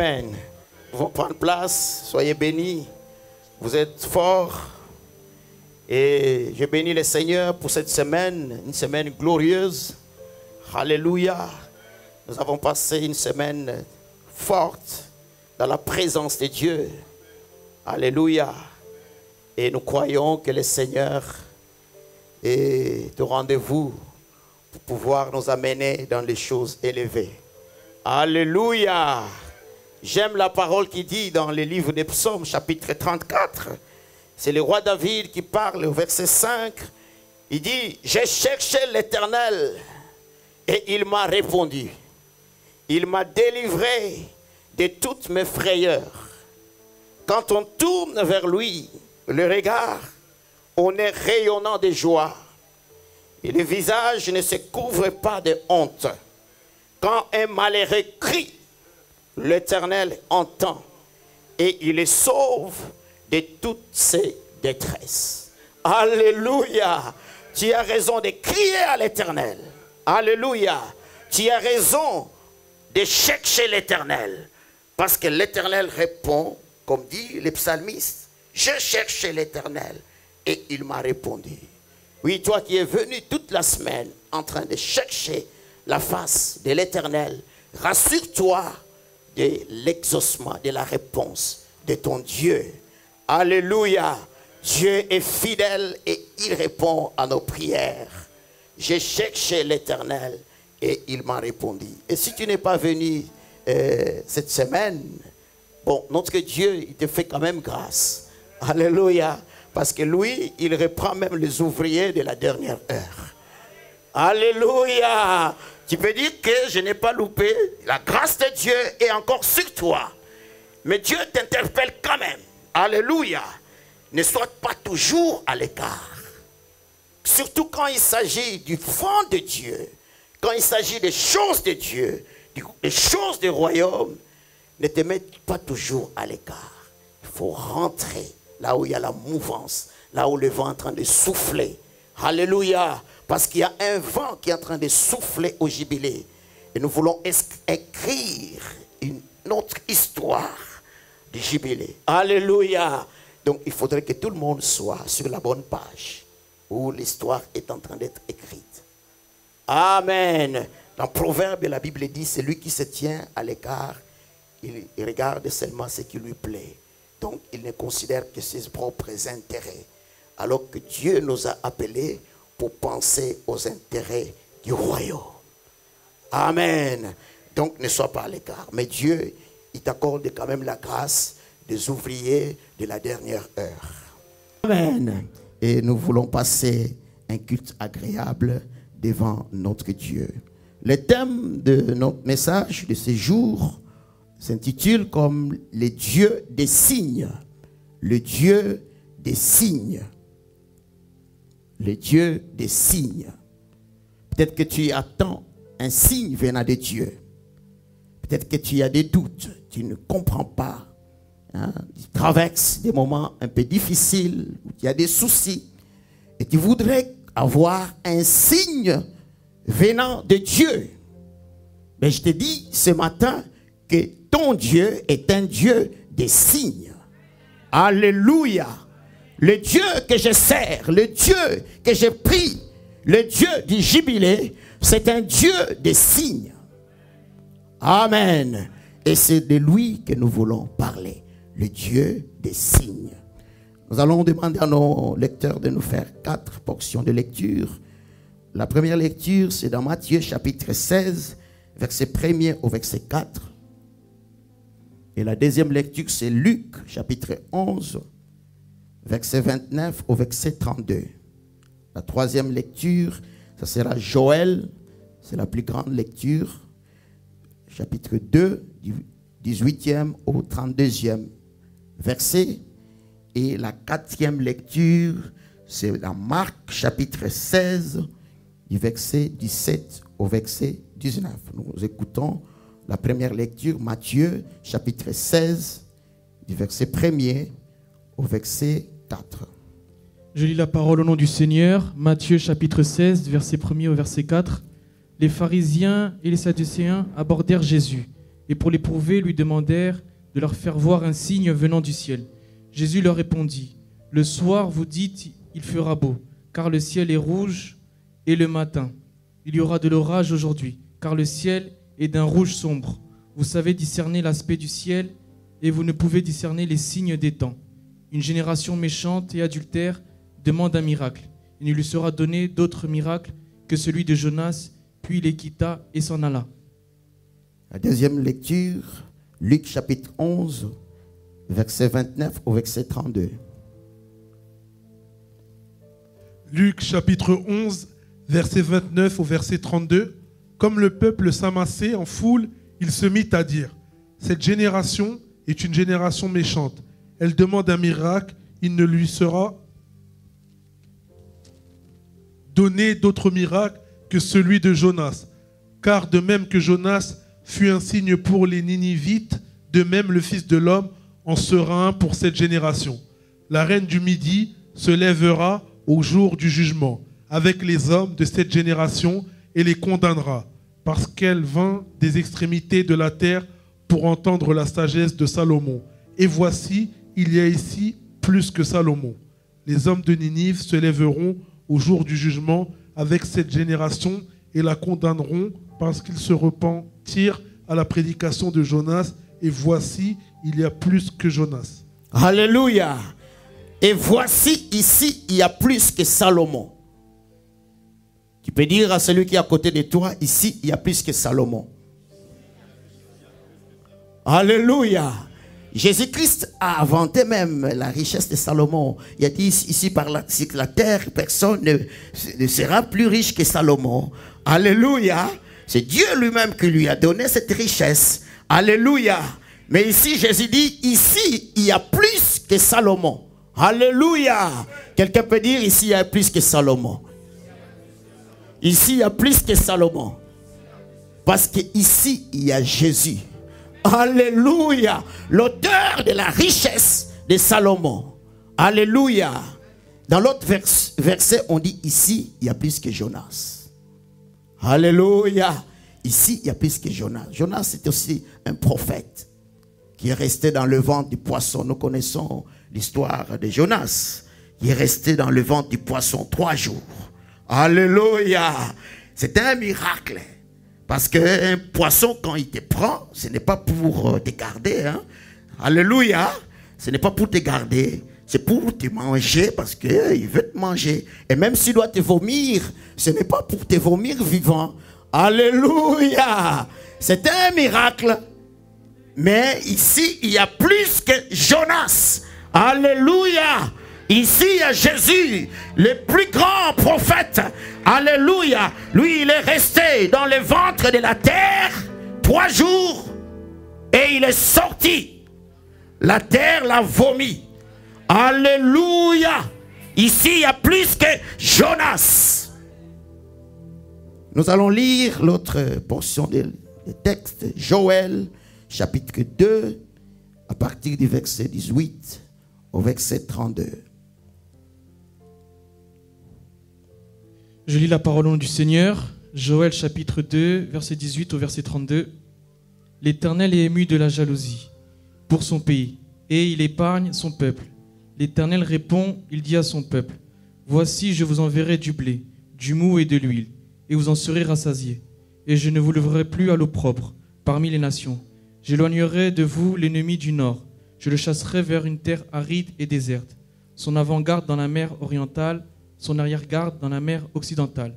Amen. Nous allons prendre place. Soyez bénis. Vous êtes forts. Et je bénis le Seigneur pour cette semaine. Une semaine glorieuse. Alléluia. Nous avons passé une semaine forte dans la présence de Dieu. Alléluia. Et nous croyons que le Seigneur est au rendez-vous pour pouvoir nous amener dans les choses élevées. Alléluia. J'aime la parole qui dit dans le livre des Psaumes, chapitre 34. C'est le roi David qui parle au verset 5. Il dit, j'ai cherché l'Éternel et il m'a répondu. Il m'a délivré de toutes mes frayeurs. Quand on tourne vers lui le regard, on est rayonnant de joie. Et le visage ne se couvre pas de honte. Quand un malheureux crie, l'Éternel entend et il les sauve de toutes ses détresses. Alléluia. Tu as raison de crier à l'Éternel. Alléluia. Tu as raison de chercher l'Éternel. Parce que l'Éternel répond, comme dit le psalmiste, je cherchais l'Éternel et il m'a répondu. Oui, toi qui es venu toute la semaine en train de chercher la face de l'Éternel, rassure-toi de l'exaucement, de la réponse de ton Dieu. Alléluia. Dieu est fidèle et il répond à nos prières. J'ai cherché l'Éternel et il m'a répondu. Et si tu n'es pas venu cette semaine, bon, notre Dieu, il te fait quand même grâce. Alléluia. Parce que lui, il reprend même les ouvriers de la dernière heure. Alléluia. Tu peux dire que je n'ai pas loupé. La grâce de Dieu est encore sur toi. Mais Dieu t'interpelle quand même. Alléluia. Ne sois pas toujours à l'écart. Surtout quand il s'agit du fond de Dieu. Quand il s'agit des choses de Dieu. Des choses du royaume. Ne te mets pas toujours à l'écart. Il faut rentrer là où il y a la mouvance. Là où le vent est en train de souffler. Alléluia. Parce qu'il y a un vent qui est en train de souffler au jubilé. Et nous voulons écrire une autre histoire du jubilé. Alléluia. Donc il faudrait que tout le monde soit sur la bonne page où l'histoire est en train d'être écrite. Amen. Dans Proverbe, la Bible dit, c'est lui qui se tient à l'écart. Il regarde seulement ce qui lui plaît. Donc il ne considère que ses propres intérêts. Alors que Dieu nous a appelés pour penser aux intérêts du royaume. Amen. Donc ne sois pas à l'écart. Mais Dieu, il t'accorde quand même la grâce des ouvriers de la dernière heure. Amen. Et nous voulons passer un culte agréable devant notre Dieu. Le thème de notre message de ce jour s'intitule comme le Dieu des signes. Le Dieu des signes. Le Dieu des signes. Peut-être que tu attends un signe venant de Dieu. Peut-être que tu as des doutes. Tu ne comprends pas. Hein? Tu traverses des moments un peu difficiles. Où tu as des soucis. Et tu voudrais avoir un signe venant de Dieu. Mais je te dis ce matin que ton Dieu est un Dieu des signes. Alléluia. Le Dieu que je sers, le Dieu que je prie, le Dieu du jubilé, c'est un Dieu des signes. Amen. Et c'est de lui que nous voulons parler, le Dieu des signes. Nous allons demander à nos lecteurs de nous faire 4 portions de lecture. La première lecture, c'est dans Matthieu chapitre 16, verset 1er au verset 4. Et la deuxième lecture, c'est Luc chapitre 11, verset 29 au verset 32. La troisième lecture, ça sera Joël, c'est la plus grande lecture, chapitre 2, du 18e au 32e verset. Et la quatrième lecture, c'est dans Marc, chapitre 16, du verset 17 au verset 19. Nous écoutons la première lecture, Matthieu, chapitre 16, du verset 1er au verset 4. Je lis la parole au nom du Seigneur. Matthieu, chapitre 16, verset 1er au verset 4. Les pharisiens et les sadducéens abordèrent Jésus et pour l'éprouver, lui demandèrent de leur faire voir un signe venant du ciel. Jésus leur répondit, « Le soir, vous dites, il fera beau, car le ciel est rouge, et le matin, il y aura de l'orage aujourd'hui, car le ciel est d'un rouge sombre. Vous savez discerner l'aspect du ciel, et vous ne pouvez discerner les signes des temps. Une génération méchante et adultère demande un miracle. Il ne lui sera donné d'autre miracle que celui de Jonas, puis il les quitta et s'en alla. » La deuxième lecture, Luc chapitre 11, verset 29 au verset 32. Luc chapitre 11, verset 29 au verset 32. Comme le peuple s'amassait en foule, il se mit à dire, « Cette génération est une génération méchante. Elle demande un miracle, il ne lui sera donné d'autre miracle que celui de Jonas. Car de même que Jonas fut un signe pour les Ninivites, de même le Fils de l'homme en sera un pour cette génération. La reine du Midi se lèvera au jour du jugement avec les hommes de cette génération et les condamnera, parce qu'elle vint des extrémités de la terre pour entendre la sagesse de Salomon. Et voici, il y a ici plus que Salomon. Les hommes de Ninive se lèveront au jour du jugement avec cette génération et la condamneront parce qu'ils se repentirent à la prédication de Jonas. Et voici, il y a plus que Jonas. Alléluia. Et voici, ici, il y a plus que Salomon. Tu peux dire à celui qui est à côté de toi, ici, il y a plus que Salomon. Alléluia. Jésus-Christ a inventé même la richesse de Salomon. Il a dit ici par la terre, personne ne sera plus riche que Salomon. Alléluia. C'est Dieu lui-même qui lui a donné cette richesse. Alléluia. Mais ici, Jésus dit, ici, il y a plus que Salomon. Alléluia. Quelqu'un peut dire, ici, il y a plus que Salomon. Ici, il y a plus que Salomon. Parce qu'ici, il y a Jésus. Alléluia. L'auteur de la richesse de Salomon. Alléluia. Dans l'autre verset, on dit ici, il y a plus que Jonas. Alléluia. Ici, il y a plus que Jonas. Jonas, c'est aussi un prophète qui est resté dans le ventre du poisson. Nous connaissons l'histoire de Jonas. Il est resté dans le ventre du poisson 3 jours. Alléluia. C'était un miracle. Parce qu'un poisson, quand il te prend, ce n'est pas pour te garder. Hein? Alléluia. Ce n'est pas pour te garder. C'est pour te manger parce qu'il veut te manger. Et même s'il doit te vomir, ce n'est pas pour te vomir vivant. Alléluia. C'est un miracle. Mais ici, il y a plus que Jonas. Alléluia. Ici, il y a Jésus, le plus grand prophète. Alléluia. Lui, il est resté dans le ventre de la terre 3 jours et il est sorti. La terre l'a vomi. Alléluia. Ici, il y a plus que Jonas. Nous allons lire l'autre portion du texte, Joël, chapitre 2, à partir du verset 18 au verset 32. Je lis la parole au nom du Seigneur. Joël chapitre 2, verset 18 au verset 32. L'Éternel est ému de la jalousie pour son pays, et il épargne son peuple. L'Éternel répond, il dit à son peuple, « Voici, je vous enverrai du blé, du mou et de l'huile, et vous en serez rassasiés. Et je ne vous livrerai plus à l'opprobre parmi les nations. J'éloignerai de vous l'ennemi du nord. Je le chasserai vers une terre aride et déserte, son avant-garde dans la mer orientale, son arrière-garde dans la mer occidentale.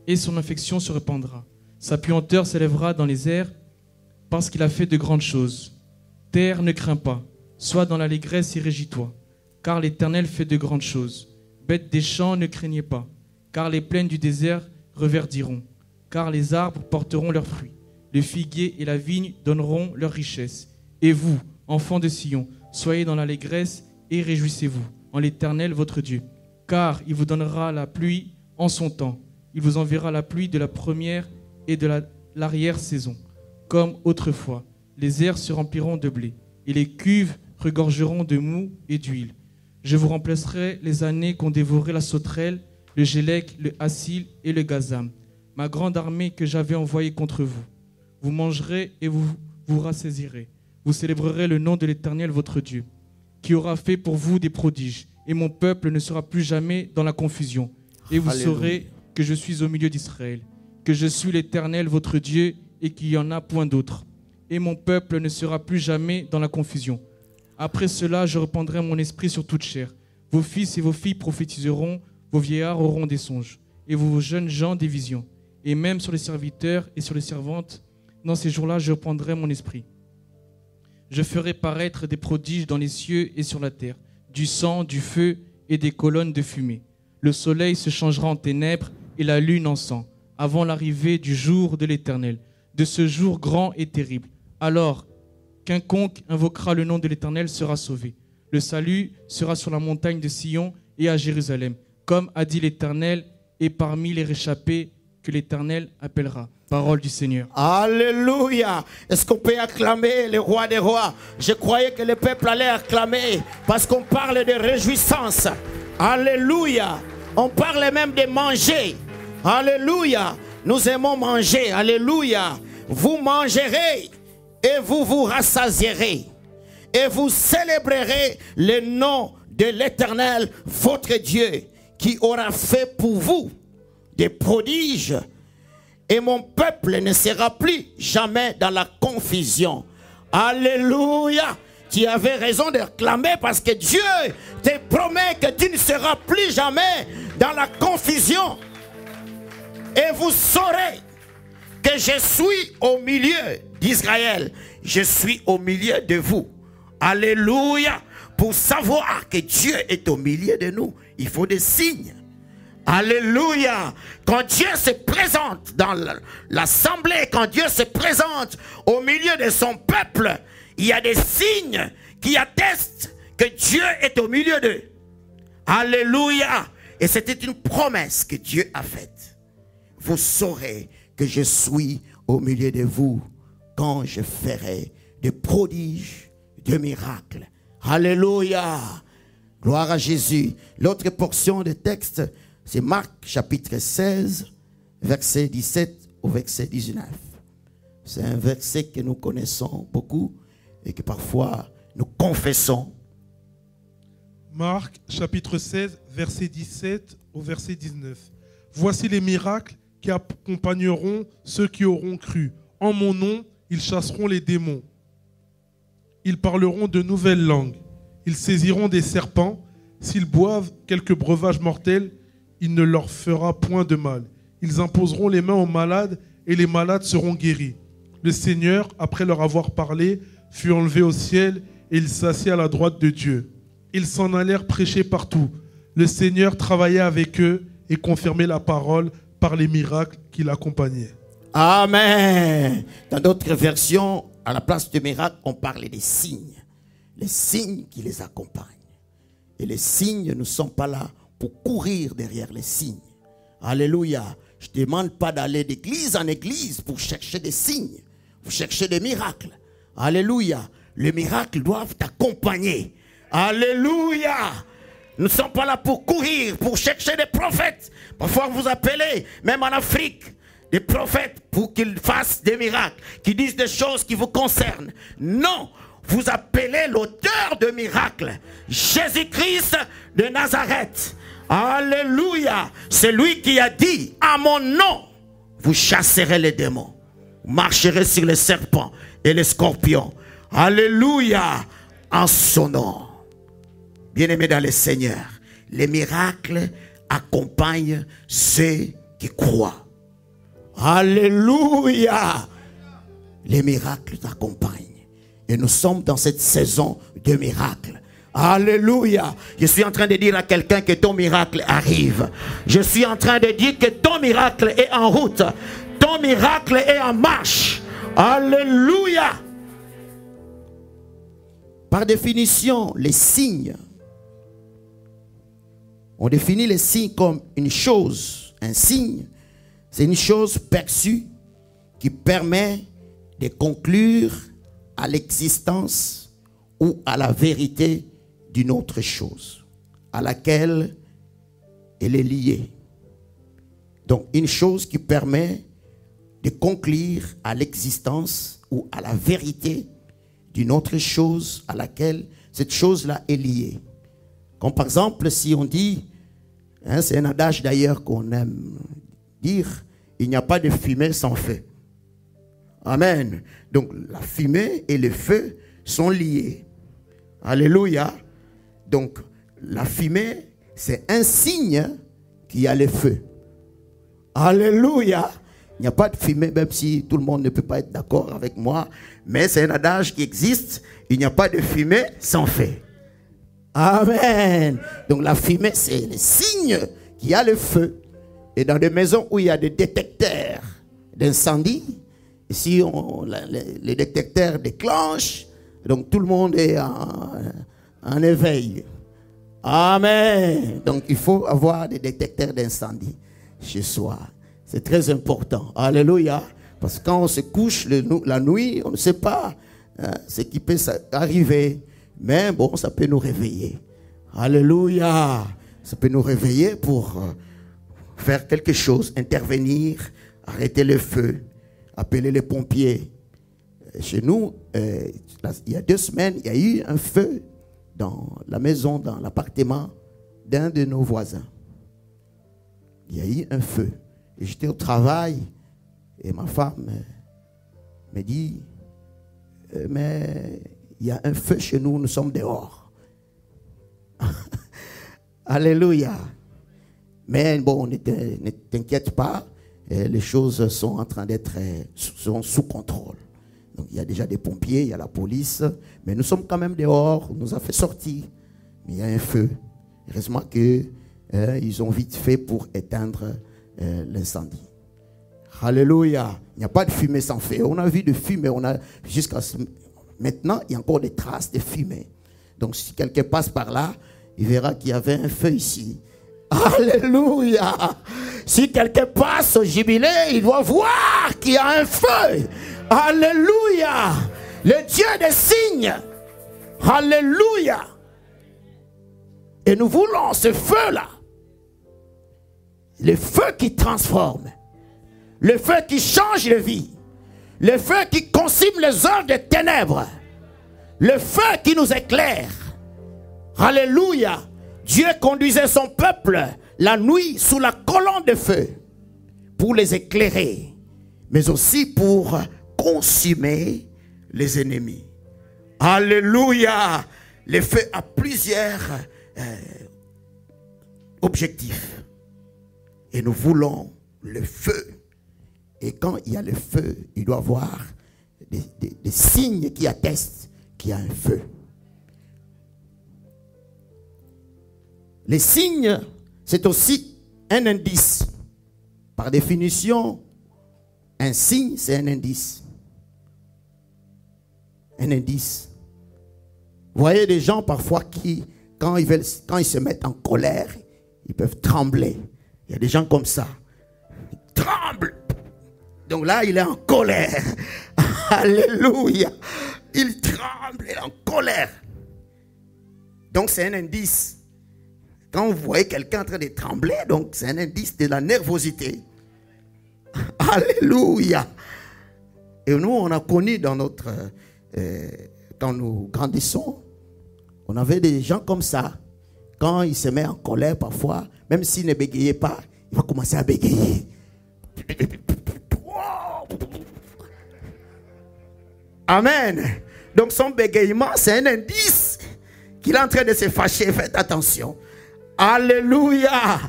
Et son infection se répandra. Sa puanteur s'élèvera dans les airs parce qu'il a fait de grandes choses. Terre, ne crains pas, sois dans l'allégresse et régis-toi, car l'Éternel fait de grandes choses. Bêtes des champs, ne craignez pas, car les plaines du désert reverdiront, car les arbres porteront leurs fruits. Le figuier et la vigne donneront leur richesse. Et vous, enfants de Sion, soyez dans l'allégresse et réjouissez-vous en l'Éternel votre Dieu. Car il vous donnera la pluie en son temps. Il vous enverra la pluie de la première et de l'arrière-saison. Comme autrefois, les airs se rempliront de blé, et les cuves regorgeront de mou et d'huile. Je vous remplacerai les années qu'ont dévoré la sauterelle, le gélec, le hassil et le gazam, ma grande armée que j'avais envoyée contre vous. Vous mangerez et vous vous rassasierez. Vous célébrerez le nom de l'Éternel votre Dieu, qui aura fait pour vous des prodiges, et mon peuple ne sera plus jamais dans la confusion. Et vous Alléluia. saurez que je suis au milieu d'Israël, que je suis l'Éternel votre Dieu, et qu'il n'y en a point d'autre. Et mon peuple ne sera plus jamais dans la confusion. Après cela, je répandrai mon esprit sur toute chair. Vos fils et vos filles prophétiseront, vos vieillards auront des songes, et vos jeunes gens des visions. Et même sur les serviteurs et sur les servantes, dans ces jours-là, je répandrai mon esprit. Je ferai paraître des prodiges dans les cieux et sur la terre, du sang, du feu et des colonnes de fumée. Le soleil se changera en ténèbres et la lune en sang, avant l'arrivée du jour de l'Éternel, de ce jour grand et terrible. Alors, quiconque invoquera le nom de l'Éternel sera sauvé. Le salut sera sur la montagne de Sion et à Jérusalem, comme a dit l'Éternel, et parmi les réchappés que l'Éternel appellera. Parole du Seigneur. Alléluia. Est-ce qu'on peut acclamer le roi des rois? Je croyais que le peuple allait acclamer parce qu'on parle de réjouissance. Alléluia. On parle même de manger. Alléluia. Nous aimons manger. Alléluia. Vous mangerez et vous vous rassasierez. Et vous célébrerez le nom de l'Éternel, votre Dieu, qui aura fait pour vous des prodiges. Et mon peuple ne sera plus jamais dans la confusion. Alléluia. Tu avais raison de clamer parce que Dieu te promet que tu ne seras plus jamais dans la confusion. Et vous saurez que je suis au milieu d'Israël. Je suis au milieu de vous. Alléluia. Pour savoir que Dieu est au milieu de nous, il faut des signes. Alléluia. Quand Dieu se présente dans l'assemblée, quand Dieu se présente au milieu de son peuple, il y a des signes qui attestent que Dieu est au milieu d'eux. Alléluia. Et c'était une promesse que Dieu a faite. Vous saurez que je suis au milieu de vous quand je ferai des prodiges, des miracles. Alléluia. Gloire à Jésus. L'autre portion de texte, c'est Marc chapitre 16, verset 17 au verset 19. C'est un verset que nous connaissons beaucoup et que parfois nous confessons. Marc chapitre 16, verset 17 au verset 19. Voici les miracles qui accompagneront ceux qui auront cru. En mon nom, ils chasseront les démons. Ils parleront de nouvelles langues. Ils saisiront des serpents. S'ils boivent quelques breuvages mortels, il ne leur fera point de mal. Ils imposeront les mains aux malades et les malades seront guéris. Le Seigneur, après leur avoir parlé, fut enlevé au ciel et il s'assit à la droite de Dieu. Ils s'en allèrent prêcher partout. Le Seigneur travaillait avec eux et confirmait la parole par les miracles qui l'accompagnaient. Amen. Dans d'autres versions, à la place de miracles, on parle des signes. Les signes qui les accompagnent. Et les signes ne sont pas là pour courir derrière les signes. Alléluia. Je ne demande pas d'aller d'église en église pour chercher des signes, pour chercher des miracles. Alléluia. Les miracles doivent t'accompagner. Alléluia. Nous ne sommes pas là pour courir, pour chercher des prophètes. Parfois vous appelez, même en Afrique, des prophètes pour qu'ils fassent des miracles, qui disent des choses qui vous concernent. Non. Vous appelez l'auteur de miracles, Jésus-Christ de Nazareth. Alléluia. C'est lui qui a dit, à mon nom, vous chasserez les démons. Vous marcherez sur les serpents et les scorpions. Alléluia. En son nom. Bien-aimés dans le Seigneur, les miracles accompagnent ceux qui croient. Alléluia. Les miracles t'accompagnent. Et nous sommes dans cette saison de miracles. Alléluia. Je suis en train de dire à quelqu'un que ton miracle arrive. Je suis en train de dire que ton miracle est en route. Ton miracle est en marche. Alléluia. Par définition, les signes. On définit les signes comme une chose. Un signe, c'est une chose perçue qui permet de conclure à l'existence ou à la vérité d'une autre chose à laquelle elle est liée. Donc une chose qui permet de conclure à l'existence ou à la vérité d'une autre chose à laquelle cette chose-là est liée. Comme par exemple, si on dit, hein, c'est un adage d'ailleurs qu'on aime dire, il n'y a pas de fumée sans feu. Amen. Donc la fumée et le feu sont liés. Alléluia. Donc la fumée, c'est un signe qu'il y a le feu. Alléluia. Il n'y a pas de fumée, même si tout le monde ne peut pas être d'accord avec moi. Mais c'est un adage qui existe. Il n'y a pas de fumée sans feu. Amen. Donc la fumée, c'est le signe qu'il y a le feu. Et dans des maisons où il y a des détecteurs d'incendie, si les détecteurs déclenchent, donc tout le monde est en éveil. Amen. Donc il faut avoir des détecteurs d'incendie chez soi. C'est très important. Alléluia. Parce que quand on se couche la nuit, on ne sait pas ce qui peut arriver. Mais bon, ça peut nous réveiller. Alléluia. Ça peut nous réveiller pour faire quelque chose, intervenir, arrêter le feu, appeler les pompiers. Chez nous, il y a 2 semaines, il y a eu un feu dans la maison, dans l'appartement d'un de nos voisins. Il y a eu un feu. Et j'étais au travail et ma femme me dit, mais il y a un feu chez nous, nous sommes dehors. Alléluia. Mais bon, ne t'inquiète pas, les choses sont en train d'être sous contrôle. Donc il y a déjà des pompiers, il y a la police, mais nous sommes quand même dehors, on nous a fait sortir. Mais il y a un feu. Heureusement qu'ils ont vite fait pour éteindre l'incendie. Alléluia. Il n'y a pas de fumée sans feu. On a vu de fumée, jusqu'à maintenant, il y a encore des traces de fumée. Donc si quelqu'un passe par là, il verra qu'il y avait un feu ici. Alléluia. Si quelqu'un passe au jubilé, il doit voir qu'il y a un feu. Alléluia. Le Dieu des signes. Alléluia. Et nous voulons ce feu-là. Le feu qui transforme. Le feu qui change de vie. Le feu qui consume les œuvres des ténèbres. Le feu qui nous éclaire. Alléluia. Dieu conduisait son peuple la nuit sous la colonne de feu pour les éclairer, mais aussi pour consumer les ennemis. Alléluia. Le feu a plusieurs objectifs. Et nous voulons le feu. Et quand il y a le feu, il doit y avoir des signes qui attestent qu'il y a un feu. Les signes, c'est aussi un indice. Par définition, un signe, c'est un indice. Un indice. Vous voyez des gens parfois qui, quand ils se mettent en colère, ils peuvent trembler. Il y a des gens comme ça. Ils tremblent. Donc là, il est en colère. Alléluia. Il tremble, il est en colère. Donc c'est un indice. Quand vous voyez quelqu'un en train de trembler, donc c'est un indice de la nervosité. Alléluia. Et nous, on a connu dans notre... quand nous grandissons, on avait des gens comme ça. Quand il se met en colère parfois, même s'il ne bégayait pas, il va commencer à bégayer. Amen. Donc son bégayement, c'est un indice qu'il est en train de se fâcher. Faites attention. Alléluia.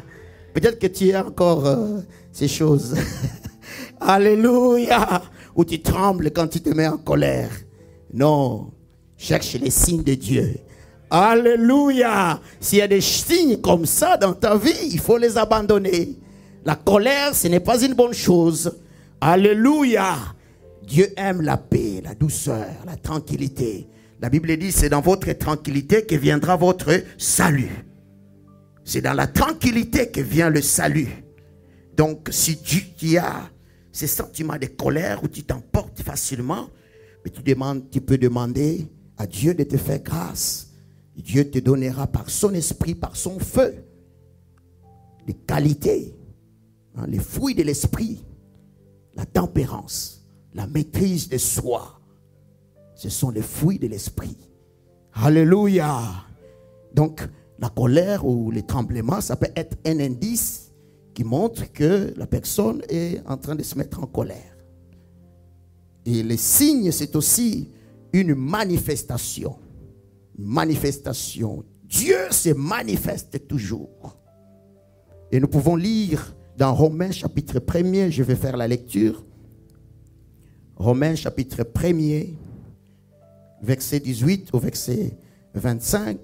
Peut-être que tu as encore ces choses. Alléluia. Où tu trembles quand tu te mets en colère. Non. Cherche les signes de Dieu. Alléluia. S'il y a des signes comme ça dans ta vie, il faut les abandonner. La colère, ce n'est pas une bonne chose. Alléluia. Dieu aime la paix, la douceur, la tranquillité. La Bible dit, c'est dans votre tranquillité que viendra votre salut. C'est dans la tranquillité que vient le salut. Donc, si tu as ces sentiments de colère où tu t'emportes facilement, mais tu peux demander à Dieu de te faire grâce. Dieu te donnera par son esprit, par son feu, les qualités, les fruits de l'esprit, la tempérance, la maîtrise de soi. Ce sont les fruits de l'esprit. Alléluia. Donc, la colère ou les tremblements, ça peut être un indice qui montre que la personne est en train de se mettre en colère. Et les signes, c'est aussi une manifestation. Une manifestation. Dieu se manifeste toujours. Et nous pouvons lire dans Romains chapitre 1er, je vais faire la lecture. Romains chapitre 1er, verset 18 au verset 25.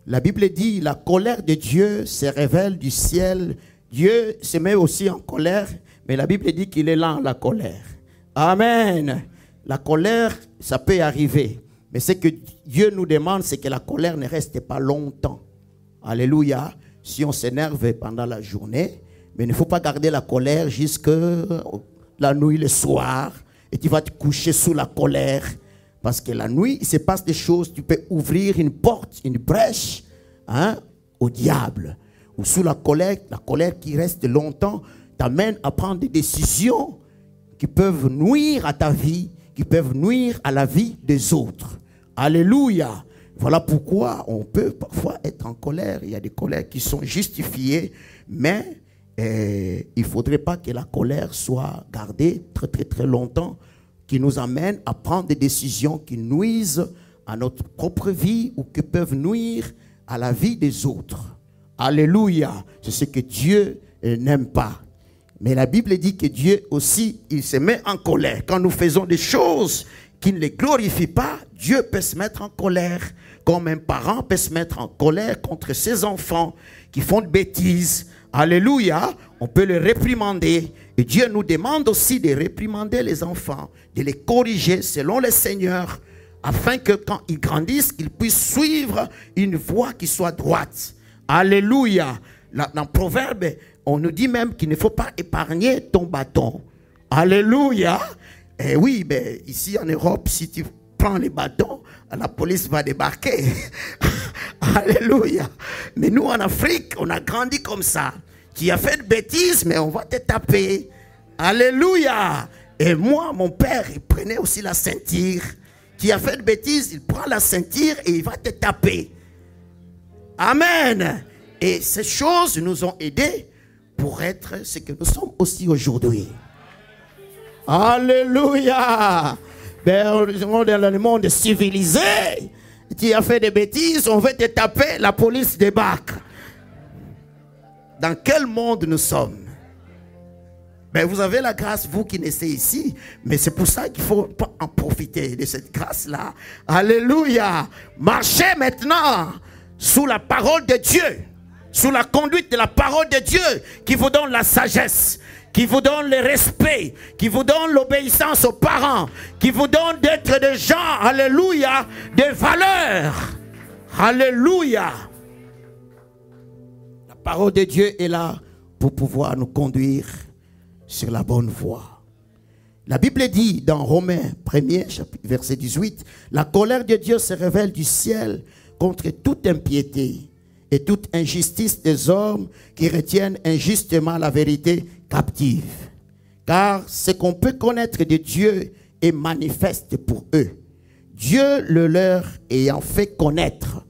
La Bible dit, la colère de Dieu se révèle du ciel. Dieu se met aussi en colère, mais la Bible dit qu'il est lent, la colère. Amen. La colère, ça peut arriver. Mais ce que Dieu nous demande, c'est que la colère ne reste pas longtemps. Alléluia. Si on s'énerve pendant la journée, mais il ne faut pas garder la colère jusqu'à la nuit, le soir. Et tu vas te coucher sous la colère. Parce que la nuit, il se passe des choses. Tu peux ouvrir une porte, une brèche au diable. Ou sous la colère qui reste longtemps t'amène à prendre des décisions qui peuvent nuire à ta vie, qui peuvent nuire à la vie des autres. Alléluia. Voilà pourquoi on peut parfois être en colère. Il y a des colères qui sont justifiées, mais il ne faudrait pas que la colère soit gardée très très très longtemps, qui nous amène à prendre des décisions qui nuisent à notre propre vie ou qui peuvent nuire à la vie des autres. Alléluia. C'est ce que Dieu n'aime pas. Mais la Bible dit que Dieu aussi, il se met en colère. Quand nous faisons des choses qui ne les glorifient pas, Dieu peut se mettre en colère. Comme un parent peut se mettre en colère contre ses enfants qui font de bêtises. Alléluia. On peut les réprimander. Et Dieu nous demande aussi de réprimander les enfants, de les corriger selon le Seigneur, afin que quand ils grandissent, ils puissent suivre une voie qui soit droite. Alléluia. Dans Proverbe, on nous dit même qu'il ne faut pas épargner ton bâton. Alléluia. Et oui, mais ici en Europe, si tu prends les bâtons, la police va débarquer. Alléluia. Mais nous en Afrique, on a grandi comme ça. Tu as fait de bêtises, mais on va te taper. Alléluia. Et moi, mon père, il prenait aussi la ceinture. Tu as fait de bêtises, il prend la ceinture et il va te taper. Amen. Et ces choses nous ont aidés pour être ce que nous sommes aussi aujourd'hui. Alléluia. Dans le monde civilisé, tu as fait des bêtises, on veut te taper, la police débarque. Dans quel monde nous sommes? Vous avez la grâce, vous qui naissez ici, mais c'est pour ça qu'il faut en profiter de cette grâce-là. Alléluia. Marchez maintenant sous la parole de Dieu, sous la conduite de la parole de Dieu, qui vous donne la sagesse, qui vous donne le respect, qui vous donne l'obéissance aux parents, qui vous donne d'être des gens, alléluia, de valeur. Alléluia. La parole de Dieu est là pour pouvoir nous conduire sur la bonne voie. La Bible dit dans Romains 1er, verset 18, la colère de Dieu se révèle du ciel contre toute impiété et toute injustice des hommes qui retiennent injustement la vérité captive. Car ce qu'on peut connaître de Dieu est manifeste pour eux, Dieu le leur ayant fait connaître.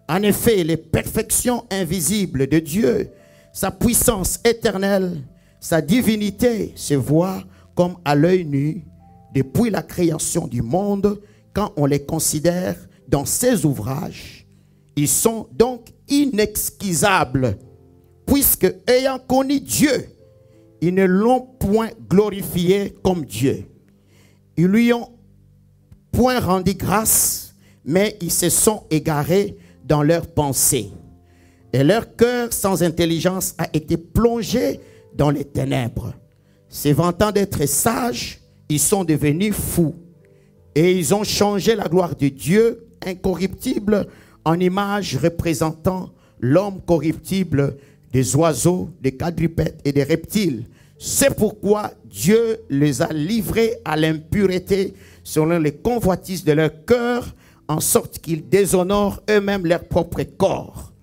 En effet, les perfections invisibles de Dieu, sa puissance éternelle, sa divinité se voit comme à l'œil nu depuis la création du monde quand on les considère dans ses ouvrages. Ils sont donc inexcusables puisque ayant connu Dieu, ils ne l'ont point glorifié comme Dieu. Ils lui ont point rendu grâce, mais ils se sont égarés dans leurs pensées. Et leur cœur sans intelligence a été plongé dans les ténèbres. Se vantant d'être sages, ils sont devenus fous. Et ils ont changé la gloire de Dieu incorruptible en image représentant l'homme corruptible, des oiseaux, des quadrupèdes et des reptiles. C'est pourquoi Dieu les a livrés à l'impureté selon les convoitises de leur cœur, en sorte qu'ils déshonorent eux-mêmes leur propre corps.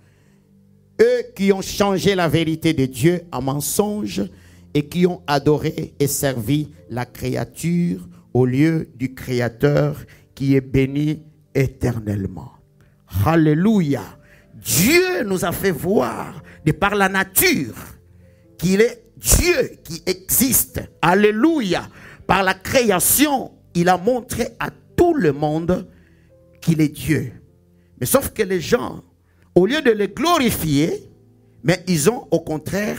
Eux qui ont changé la vérité de Dieu en mensonge et qui ont adoré et servi la créature au lieu du Créateur qui est béni éternellement. Alléluia. Dieu nous a fait voir de par la nature qu'il est Dieu qui existe. Alléluia. Par la création, il a montré à tout le monde qu'il est Dieu. Mais sauf que les gens, au lieu de le glorifier, mais ils ont au contraire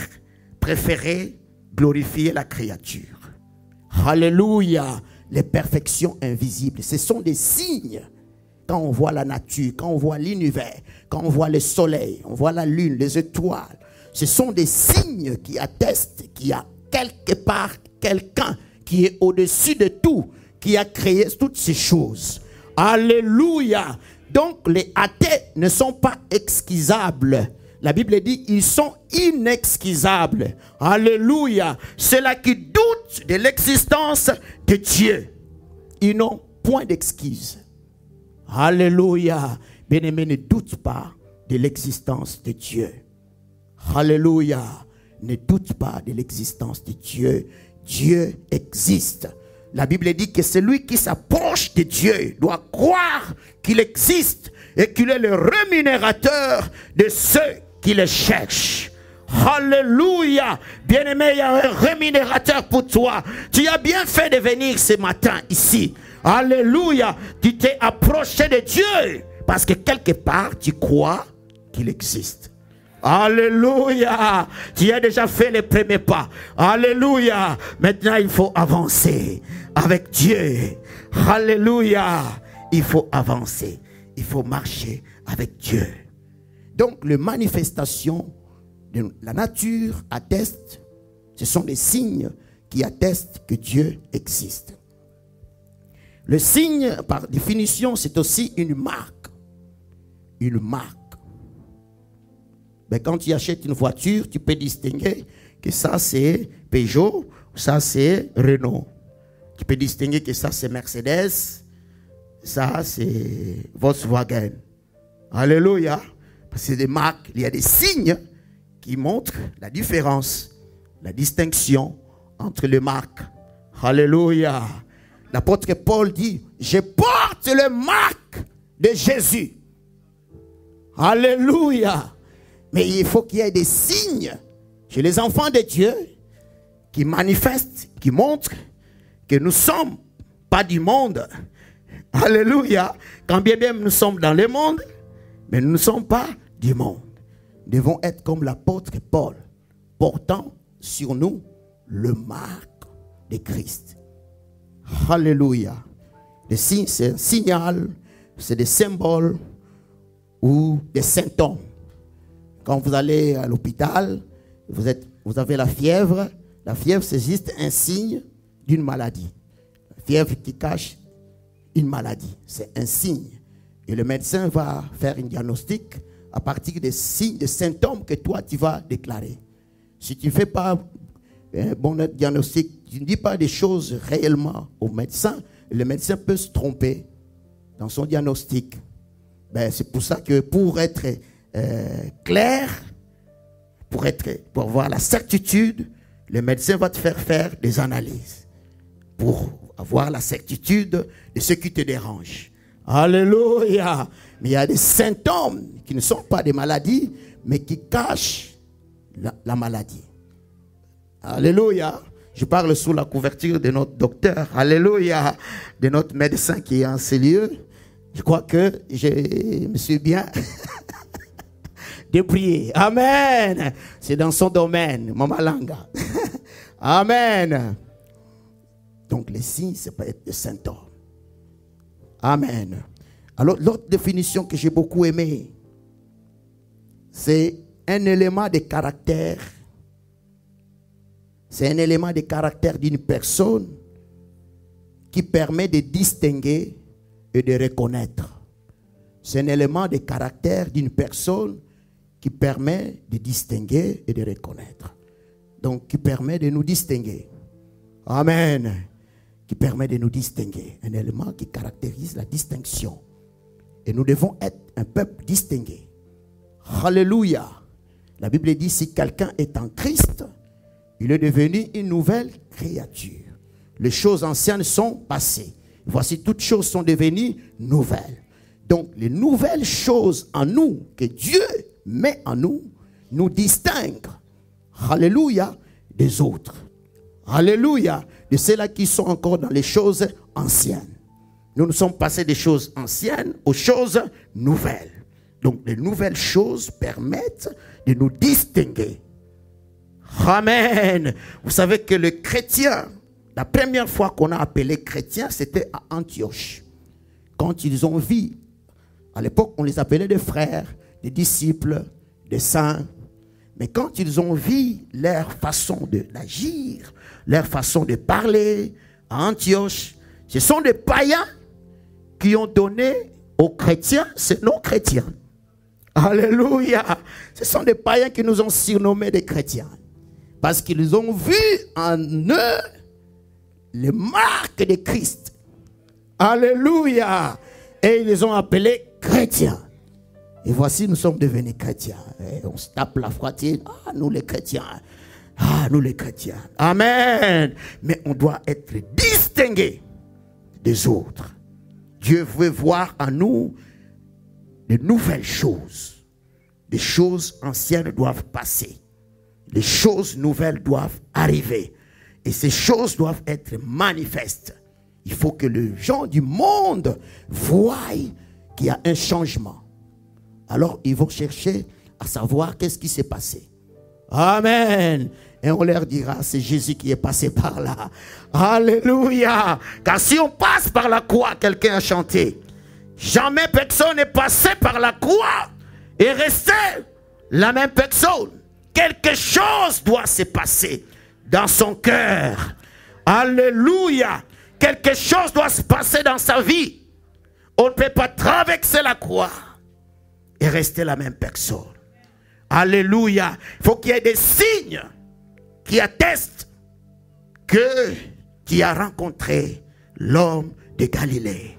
préféré glorifier la créature. Alléluia. Les perfections invisibles, ce sont des signes. Quand on voit la nature, quand on voit l'univers, quand on voit le soleil, on voit la lune, les étoiles, ce sont des signes qui attestent qu'il y a quelque part quelqu'un qui est au-dessus de tout, qui a créé toutes ces choses. Alléluia. Donc les athées ne sont pas excusables. La Bible dit ils sont inexcusables. Alléluia. Ceux-là qui doutent de l'existence de Dieu, ils n'ont point d'excuses. Alléluia. Bien-aimés, ne doute pas de l'existence de Dieu. Alléluia. Ne doute pas de l'existence de Dieu. Dieu existe. La Bible dit que celui qui s'approche de Dieu doit croire qu'il existe et qu'il est le rémunérateur de ceux qui le cherchent. Alléluia. Bien-aimé, il y a un rémunérateur pour toi. Tu as bien fait de venir ce matin ici. Alléluia. Tu t'es approché de Dieu parce que quelque part tu crois qu'il existe. Alléluia. Tu as déjà fait les premiers pas. Alléluia. Maintenant il faut avancer avec Dieu. Alléluia. Il faut avancer. Il faut marcher avec Dieu. Donc les manifestations de la nature attestent, ce sont des signes qui attestent que Dieu existe. Le signe, par définition, c'est aussi une marque. Une marque. Mais quand tu achètes une voiture, tu peux distinguer que ça c'est Peugeot, ça c'est Renault. Tu peux distinguer que ça c'est Mercedes, ça c'est Volkswagen. Alléluia. Parce que c'est des marques, il y a des signes qui montrent la différence, la distinction entre les marques. Alléluia. L'apôtre Paul dit, je porte les marques de Jésus. Alléluia. Mais il faut qu'il y ait des signes chez les enfants de Dieu qui manifestent, qui montrent que nous ne sommes pas du monde. Alléluia. Quand bien même nous sommes dans le monde, mais nous ne sommes pas du monde. Nous devons être comme l'apôtre Paul, portant sur nous le marque de Christ. Alléluia. Le signe, c'est un signal, c'est des symboles ou des symptômes. Quand vous allez à l'hôpital, vous avez la fièvre. La fièvre, c'est juste un signe d'une maladie. La fièvre qui cache une maladie, c'est un signe. Et le médecin va faire un diagnostic à partir des signes, des symptômes que toi, tu vas déclarer. Si tu ne fais pas un bon diagnostic, tu ne dis pas des choses réellement au médecin, le médecin peut se tromper dans son diagnostic. Ben, c'est pour ça que pour être clair, pour avoir la certitude, le médecin va te faire des analyses pour avoir la certitude de ce qui te dérange. Alléluia. Mais il y a des symptômes qui ne sont pas des maladies, mais qui cachent la maladie. Alléluia. Je parle sous la couverture de notre docteur. Alléluia. De notre médecin qui est en ces lieux. Je crois que je me suis bien débrouillé. Amen. C'est dans son domaine. Mama Langa. Amen. Donc les signes, ça peut être des symptômes. Amen. Alors l'autre définition que j'ai beaucoup aimée, c'est un élément de caractère. C'est un élément de caractère d'une personne qui permet de distinguer et de reconnaître. C'est un élément de caractère d'une personne qui permet de distinguer et de reconnaître. Donc qui permet de nous distinguer. Amen. Qui permet de nous distinguer. Un élément qui caractérise la distinction. Et nous devons être un peuple distingué. Alléluia. La Bible dit, si quelqu'un est en Christ, Il est devenu une nouvelle créature. Les choses anciennes sont passées. Voici, toutes choses sont devenues nouvelles. Donc, les nouvelles choses en nous, que Dieu met en nous, nous distinguent, alléluia, des autres. Alléluia, de ceux-là qui sont encore dans les choses anciennes. Nous nous sommes passés des choses anciennes aux choses nouvelles. Donc, les nouvelles choses permettent de nous distinguer. Amen. Vous savez que le chrétien, la première fois qu'on a appelé chrétien, c'était à Antioche. Quand ils ont vu, à l'époque, on les appelait des frères, des disciples, des saints. Mais quand ils ont vu leur façon d'agir, leur façon de parler à Antioche, ce sont des païens qui ont donné aux chrétiens ce nom chrétien. Alléluia. Ce sont des païens qui nous ont surnommés des chrétiens. Parce qu'ils ont vu en eux les marques de Christ. Alléluia. Et ils les ont appelés chrétiens. Et voici, nous sommes devenus chrétiens. Et on se tape la frottine. Ah, nous les chrétiens. Ah, nous les chrétiens. Amen. Mais on doit être distingués des autres. Dieu veut voir en nous de nouvelles choses. Les choses anciennes doivent passer. Les choses nouvelles doivent arriver. Et ces choses doivent être manifestes. Il faut que les gens du monde voient qu'il y a un changement. Alors ils vont chercher à savoir qu'est-ce qui s'est passé. Amen. Et on leur dira, c'est Jésus qui est passé par là. Alléluia. Car si on passe par la croix, quelqu'un a chanté, jamais personne n'est passé par la croix et resté la même personne. Quelque chose doit se passer dans son cœur. Alléluia. Quelque chose doit se passer dans sa vie. On ne peut pas traverser la croix et rester la même personne. Alléluia. Il faut qu'il y ait des signes qui attestent que tu as rencontré l'homme de Galilée.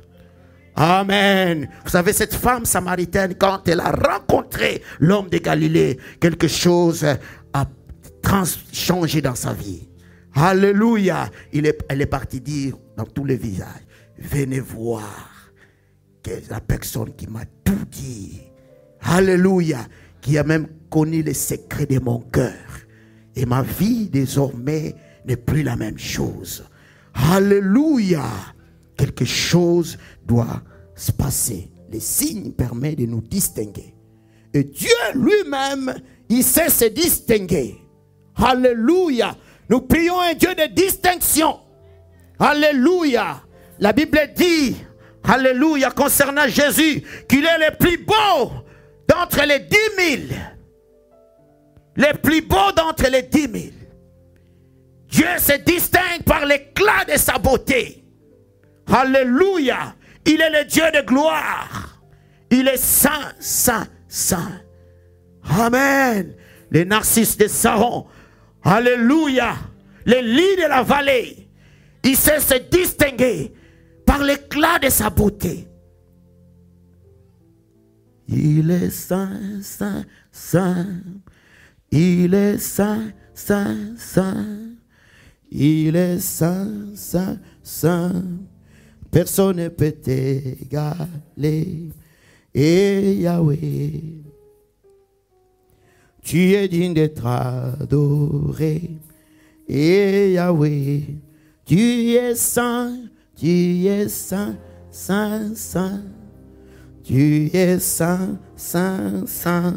Amen. Vous savez, cette femme samaritaine, quand elle a rencontré l'homme de Galilée, quelque chose a changé dans sa vie. Alléluia. Elle est partie dire dans tous les visages, venez voir que la personne qui m'a tout dit. Alléluia. Qui a même connu les secrets de mon cœur. Et ma vie désormais n'est plus la même chose. Alléluia. Quelque chose doit se passer. Les signes permettent de nous distinguer. Et Dieu lui-même, il sait se distinguer. Alléluia. Nous prions un Dieu de distinction. Alléluia. La Bible dit, alléluia, concernant Jésus, qu'il est le plus beau d'entre les 10 000. Les plus beaux d'entre les 10 000. Dieu se distingue par l'éclat de sa beauté. Alléluia. Il est le Dieu de gloire. Il est saint, saint, saint. Amen. Les narcisses de Saron. Alléluia. Les lys de la vallée. Il sait se distinguer par l'éclat de sa beauté. Il est saint, saint, saint. Il est saint, saint, saint. Il est saint, saint, saint. Personne ne peut t'égaler. Et Yahweh, tu es digne d'être adoré. Et Yahweh, tu es saint, saint, saint. Tu es saint, saint, saint.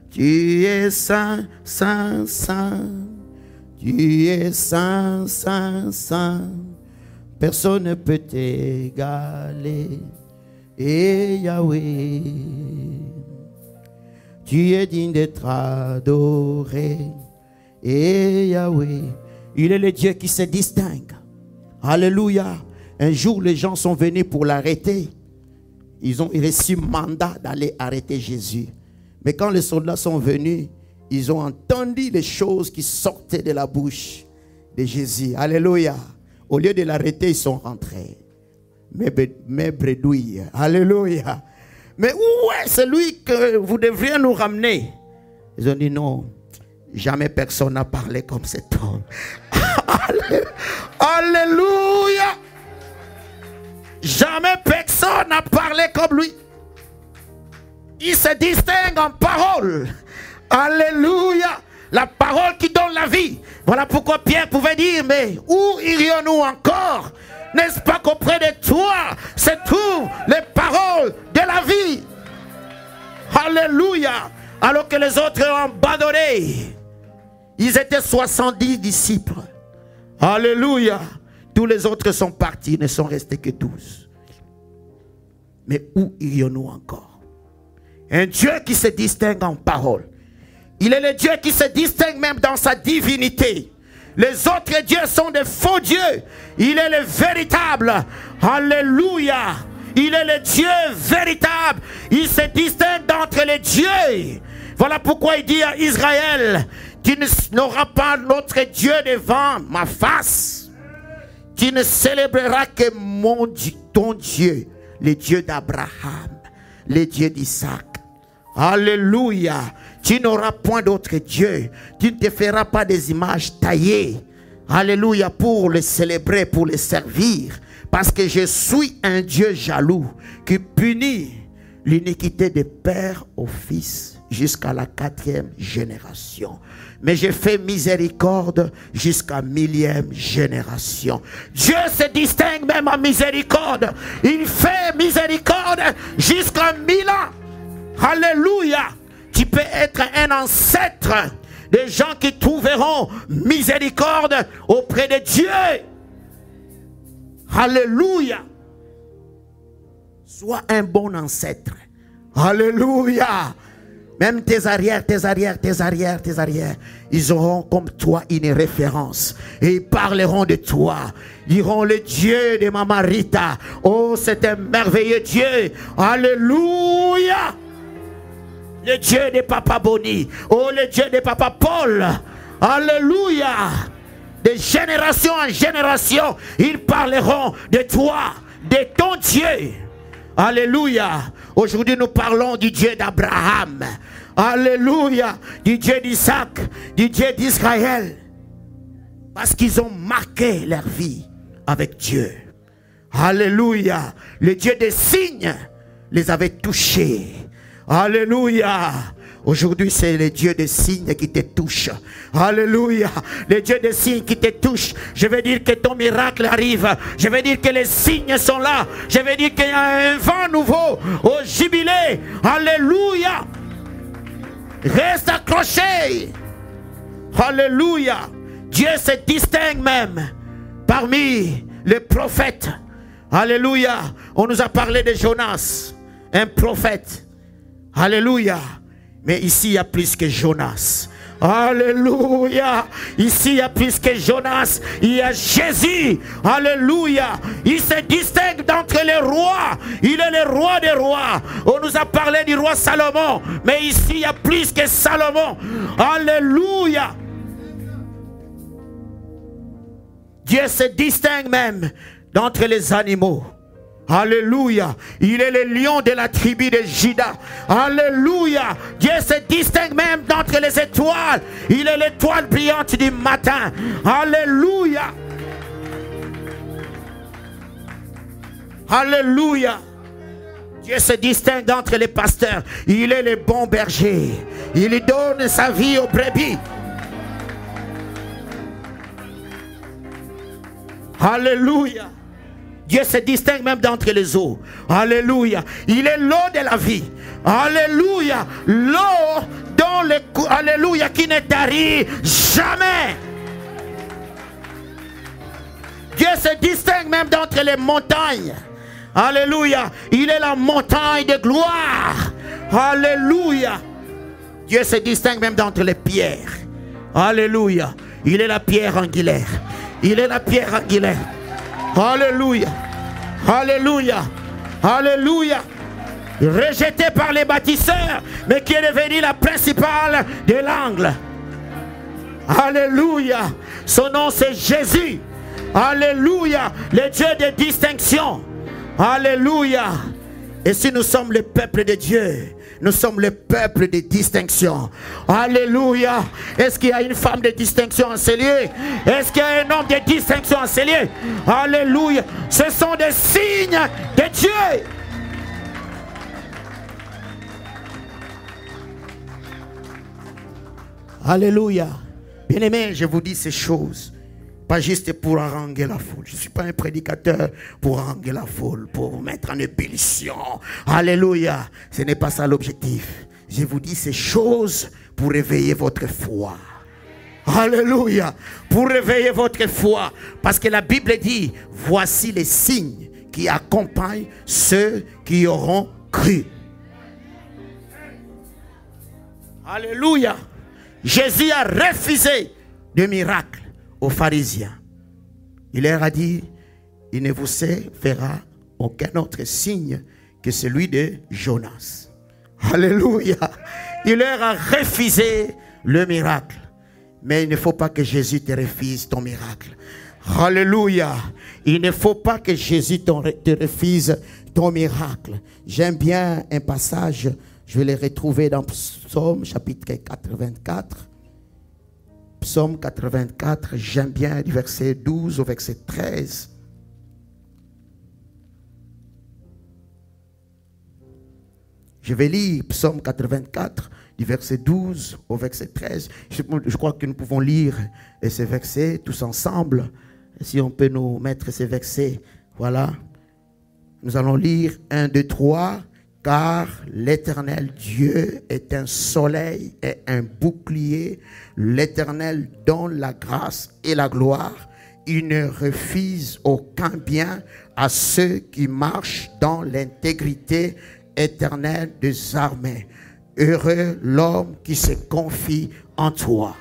Tu es saint, saint, saint. Tu es saint, saint, saint. Personne ne peut t'égaler. Et Yahweh, tu es digne d'être adoré. Et Yahweh, il est le Dieu qui se distingue. Alléluia. Un jour, les gens sont venus pour l'arrêter. Ils ont reçu mandat d'aller arrêter Jésus. Mais quand les soldats sont venus, ils ont entendu les choses qui sortaient de la bouche de Jésus. Alléluia. Au lieu de l'arrêter, ils sont rentrés. Mes bredouilles. Alléluia. Mais où est celui que vous devriez nous ramener? Ils ont dit non. Jamais personne n'a parlé comme cet homme. Alléluia. Jamais personne n'a parlé comme lui. Il se distingue en parole. Alléluia. La parole qui donne la vie. Voilà pourquoi Pierre pouvait dire, mais où irions-nous encore? N'est-ce pas qu'auprès de toi se trouvent les paroles de la vie? Alléluia. Alors que les autres ont abandonné. Ils étaient 70 disciples. Alléluia. Tous les autres sont partis, ne sont restés que 12. Mais où irions-nous encore? Un Dieu qui se distingue en parole. Il est le Dieu qui se distingue même dans sa divinité. Les autres dieux sont des faux dieux. Il est le véritable. Alléluia. Il est le Dieu véritable. Il se distingue d'entre les dieux. Voilà pourquoi il dit à Israël, tu n'auras pas notre Dieu devant ma face. Tu ne célébreras que ton Dieu, le Dieu d'Abraham, le Dieu d'Isaac. Alléluia. Tu n'auras point d'autre Dieu. Tu ne te feras pas des images taillées. Alléluia. Pour les célébrer, pour les servir. Parce que je suis un Dieu jaloux qui punit l'iniquité des pères au fils jusqu'à la 4e génération. Mais je fais miséricorde jusqu'à 1000e génération. Dieu se distingue même en miséricorde. Il fait miséricorde jusqu'à 1000 ans. Alléluia. Tu peux être un ancêtre des gens qui trouveront miséricorde auprès de Dieu. Alléluia. Sois un bon ancêtre. Alléluia. Même tes arrières, ils auront comme toi une référence. Et ils parleront de toi. Ils diront le Dieu de Maman Rita. Oh, c'est un merveilleux Dieu. Alléluia. Le Dieu de Papa Boni. Oh, le Dieu de Papa Paul. Alléluia. De génération en génération, ils parleront de toi, de ton Dieu. Alléluia. Aujourd'hui, nous parlons du Dieu d'Abraham. Alléluia. Du Dieu d'Isaac, du Dieu d'Israël. Parce qu'ils ont marqué leur vie avec Dieu. Alléluia. Le Dieu des signes les avait touchés. Alléluia. Aujourd'hui, c'est le Dieu des signes qui te touche. Alléluia. Le Dieu des signes qui te touche. Je veux dire que ton miracle arrive. Je veux dire que les signes sont là. Je veux dire qu'il y a un vent nouveau au jubilé. Alléluia. Reste accroché. Alléluia. Dieu se distingue même parmi les prophètes. Alléluia. On nous a parlé de Jonas, un prophète. Alléluia. Mais ici, il y a plus que Jonas. Alléluia. Ici, il y a plus que Jonas. Il y a Jésus. Alléluia. Il se distingue d'entre les rois. Il est le roi des rois. On nous a parlé du roi Salomon. Mais ici, il y a plus que Salomon. Alléluia. Dieu se distingue même d'entre les animaux. Alléluia. Il est le lion de la tribu de Juda. Alléluia. Dieu se distingue même d'entre les étoiles. Il est l'étoile brillante du matin. Alléluia. Alléluia. Dieu se distingue d'entre les pasteurs. Il est le bon berger. Il donne sa vie aux brebis. Alléluia. Dieu se distingue même d'entre les eaux. Alléluia. Il est l'eau de la vie. Alléluia. L'eau dans le... Alléluia. Qui ne tarit jamais. Dieu se distingue même d'entre les montagnes. Alléluia. Il est la montagne de gloire. Alléluia. Dieu se distingue même d'entre les pierres. Alléluia. Il est la pierre angulaire. Il est la pierre angulaire. Alléluia. Alléluia. Alléluia. Rejeté par les bâtisseurs, mais qui est devenu la principale de l'angle. Alléluia. Son nom c'est Jésus. Alléluia. Le Dieu de distinction. Alléluia. Et si nous sommes le peuple de Dieu, nous sommes le peuple de distinction. Alléluia. Est-ce qu'il y a une femme de distinction en ces lieux? Est-ce qu'il y a un homme de distinction en ces lieux? Alléluia. Ce sont des signes de Dieu. Alléluia. Bien-aimés, je vous dis ces choses, pas juste pour haranguer la foule. Je ne suis pas un prédicateur pour haranguer la foule, pour vous mettre en ébullition. Alléluia. Ce n'est pas ça l'objectif. Je vous dis ces choses pour réveiller votre foi. Alléluia. Pour réveiller votre foi. Parce que la Bible dit, voici les signes qui accompagnent ceux qui auront cru. Alléluia. Jésus a refusé de miracles aux pharisiens. Il leur a dit, il ne vous fera aucun autre signe que celui de Jonas. Alléluia. Il leur a refusé le miracle. Mais il ne faut pas que Jésus te refuse ton miracle. Alléluia. Il ne faut pas que Jésus te refuse ton miracle. J'aime bien un passage. Je vais les retrouver dans Psaume chapitre 84. Psaume 84, j'aime bien du verset 12 au verset 13. Je vais lire Psaume 84, du verset 12 au verset 13. Je crois que nous pouvons lire ces versets tous ensemble. Si on peut nous mettre ces versets, voilà. Nous allons lire 1, 2, 3. Car l'Éternel Dieu est un soleil et un bouclier. L'Éternel donne la grâce et la gloire. Il ne refuse aucun bien à ceux qui marchent dans l'intégrité éternelle des armées. Heureux l'homme qui se confie en toi.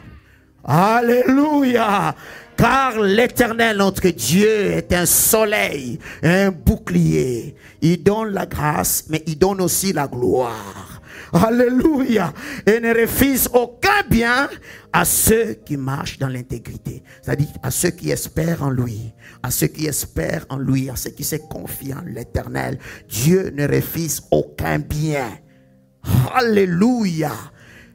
Alléluia! Car l'Éternel, notre Dieu, est un soleil, un bouclier. Il donne la grâce, mais il donne aussi la gloire. Alléluia. Et ne refuse aucun bien à ceux qui marchent dans l'intégrité. C'est-à-dire à ceux qui espèrent en lui. À ceux qui espèrent en lui. À ceux qui se confient en l'Éternel. Dieu ne refuse aucun bien. Alléluia.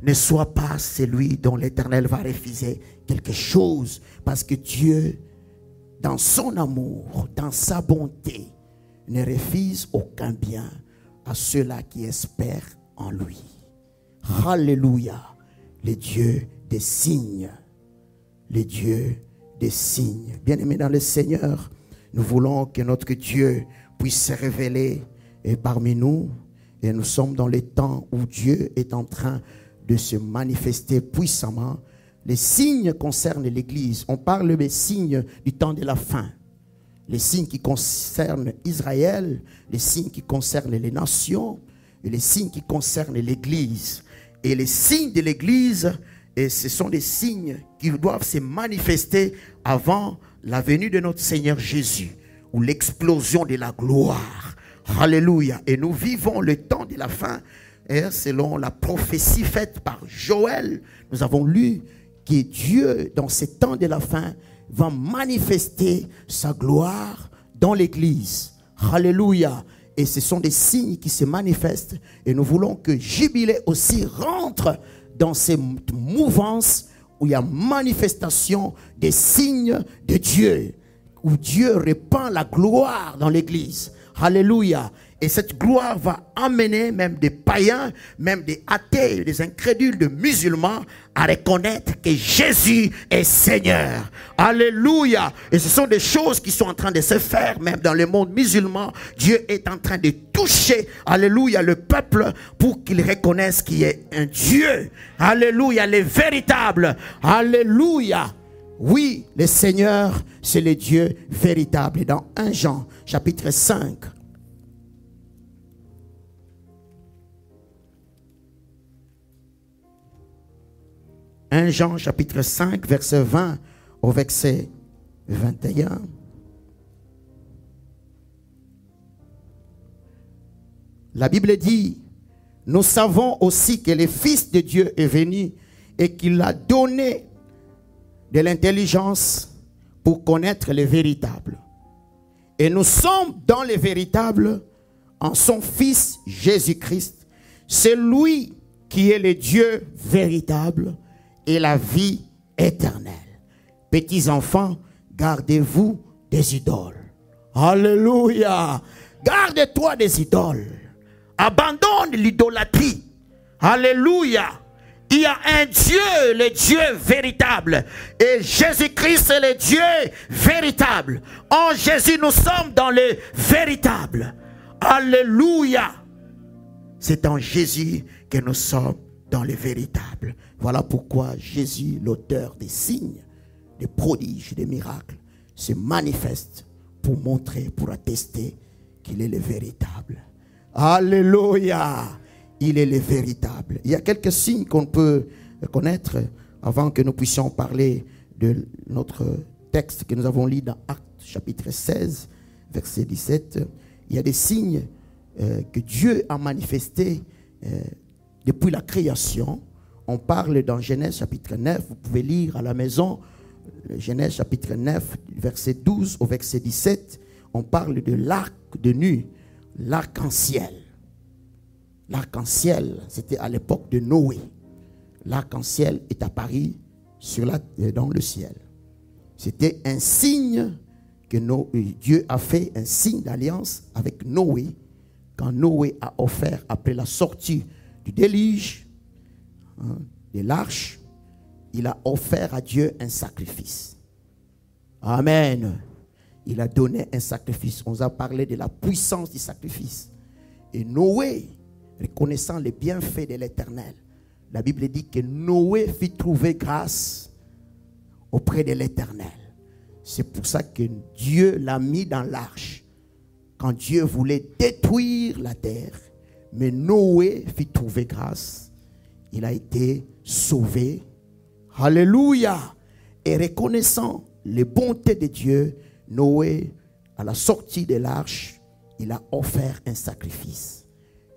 Ne sois pas celui dont l'Éternel va refuser quelque chose. Parce que Dieu, dans son amour, dans sa bonté, ne refuse aucun bien à ceux-là qui espèrent en lui. Alléluia. Le Dieu des signes. Le Dieu des signes. Bien-aimés dans le Seigneur, nous voulons que notre Dieu puisse se révéler parmi nous. Et nous sommes dans les temps où Dieu est en train de se manifester puissamment. Les signes concernent l'Église. On parle des signes du temps de la fin. Les signes qui concernent Israël, les signes qui concernent les nations, et les signes qui concernent l'Église. Et les signes de l'Église, ce sont des signes qui doivent se manifester avant la venue de notre Seigneur Jésus, ou l'explosion de la gloire. Alléluia. Et nous vivons le temps de la fin. Et selon la prophétie faite par Joël, nous avons lu que Dieu, dans ces temps de la fin, va manifester sa gloire dans l'Église. Alléluia. Et ce sont des signes qui se manifestent. Et nous voulons que Jubilé aussi rentre dans ces mouvances où il y a manifestation des signes de Dieu. Où Dieu répand la gloire dans l'Église. Alléluia. Et cette gloire va amener même des païens, même des athées, des incrédules, des musulmans à reconnaître que Jésus est Seigneur. Alléluia. Et ce sont des choses qui sont en train de se faire même dans le monde musulman. Dieu est en train de toucher, alléluia, le peuple pour qu'il reconnaisse qu'il est un Dieu. Alléluia, le véritable. Alléluia. Oui, le Seigneur, c'est le Dieu véritable. Et dans 1 Jean, chapitre 5, Jean chapitre 5, verset 20 au verset 21. La Bible dit, nous savons aussi que le Fils de Dieu est venu et qu'il a donné de l'intelligence pour connaître le véritable. Et nous sommes dans le véritable en son Fils Jésus-Christ. C'est lui qui est le Dieu véritable et la vie éternelle. Petits enfants, gardez-vous des idoles. Alléluia. Garde-toi des idoles. Abandonne l'idolâtrie. Alléluia. Il y a un Dieu, le Dieu véritable. Et Jésus-Christ est le Dieu véritable. En Jésus, nous sommes dans le véritable. Alléluia. C'est en Jésus que nous sommes dans le véritable. Voilà pourquoi Jésus, l'auteur des signes, des prodiges, des miracles, se manifeste pour montrer, pour attester qu'il est le véritable. Alléluia. Il est le véritable. Il y a quelques signes qu'on peut connaître avant que nous puissions parler de notre texte que nous avons lu dans Actes chapitre 16, verset 17. Il y a des signes que Dieu a manifestés depuis la création. On parle dans Genèse chapitre 9. Vous pouvez lire à la maison Genèse chapitre 9, verset 12 au verset 17. On parle de l'arc de nu, l'arc-en-ciel. L'arc-en-ciel, c'était à l'époque de Noé. L'arc-en-ciel est apparu dans le ciel. C'était un signe que Dieu a fait, un signe d'alliance avec Noé, quand Noé a offert, après la sortie du déluge, de l'arche, il a offert à Dieu un sacrifice. Amen. Il a donné un sacrifice. On a parlé de la puissance du sacrifice. Et Noé, reconnaissant les bienfaits de l'Éternel, la Bible dit que Noé fit trouver grâce auprès de l'Éternel. C'est pour ça que Dieu l'a mis dans l'arche. Quand Dieu voulait détruire la terre, mais Noé fit trouver grâce. Il a été sauvé. Alléluia. Et reconnaissant les bontés de Dieu, Noé, à la sortie de l'arche, il a offert un sacrifice.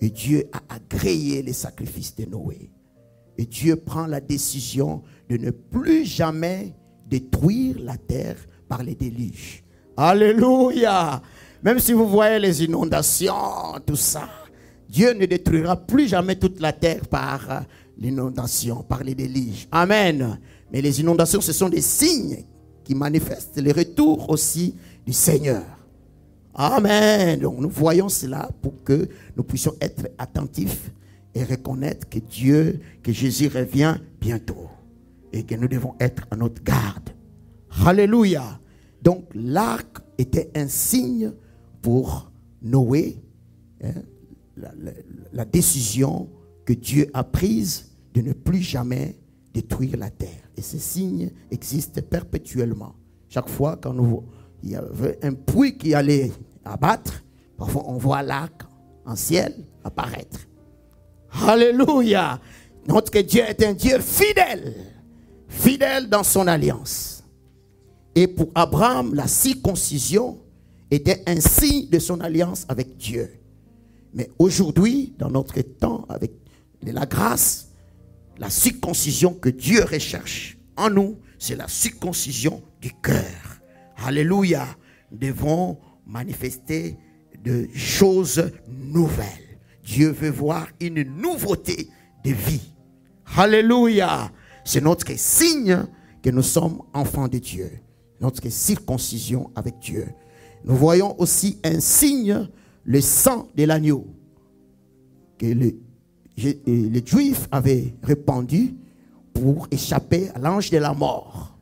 Et Dieu a agréé les sacrifices de Noé. Et Dieu prend la décision de ne plus jamais détruire la terre par les déluges. Alléluia. Même si vous voyez les inondations, tout ça, Dieu ne détruira plus jamais toute la terre par l'inondation, par les déluges. Amen. Mais les inondations, ce sont des signes qui manifestent le retour aussi du Seigneur. Amen. Donc nous voyons cela pour que nous puissions être attentifs et reconnaître que Dieu, que Jésus revient bientôt et que nous devons être à notre garde. Alléluia. Donc l'arc était un signe pour Noé, la décision que Dieu a prise de ne plus jamais détruire la terre. Et ces signes existent perpétuellement. Chaque fois quand il y avait un puits qui allait abattre, parfois on voit l'arc-en-ciel apparaître. Alléluia. Notre Dieu est un Dieu fidèle, fidèle dans son alliance. Et pour Abraham, la circoncision était un signe de son alliance avec Dieu. Mais aujourd'hui, dans notre temps, avec la grâce, la circoncision que Dieu recherche en nous, c'est la circoncision du cœur. Alléluia. Nous devons manifester de choses nouvelles. Dieu veut voir une nouveauté de vie. Alléluia. C'est notre signe que nous sommes enfants de Dieu. Notre circoncision avec Dieu. Nous voyons aussi un signe, le sang de l'agneau, que les Juifs avaient répandu pour échapper à l'ange de la mort.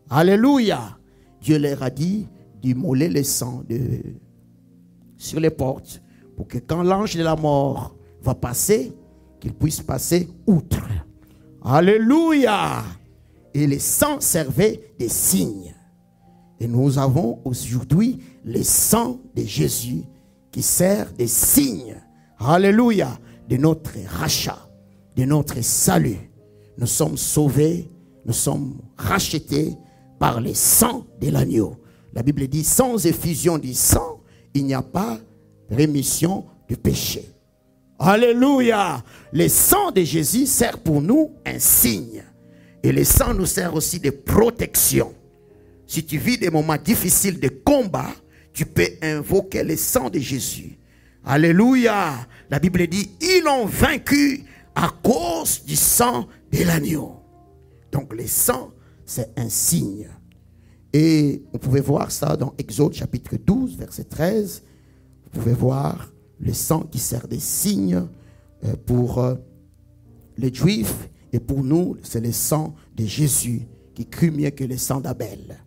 Alléluia. Dieu leur a dit d'immoler le sang sur les portes pour que quand l'ange de la mort va passer, qu'il puisse passer outre. Alléluia. Et le sang servait de signe. Et nous avons aujourd'hui le sang de Jésus qui sert de signe. Alléluia. De notre rachat, de notre salut. Nous sommes sauvés, nous sommes rachetés par le sang de l'agneau. La Bible dit, sans effusion du sang, il n'y a pas rémission du péché. Alléluia. Le sang de Jésus sert pour nous un signe. Et le sang nous sert aussi de protection. Si tu vis des moments difficiles de combat, tu peux invoquer le sang de Jésus. Alléluia. La Bible dit, ils l'ont vaincu à cause du sang de l'agneau. Donc le sang, c'est un signe. Et on pouvait voir ça dans Exode chapitre 12, verset 13. Vous pouvez voir le sang qui sert de signe pour les Juifs. Et pour nous, c'est le sang de Jésus qui crut mieux que le sang d'Abel.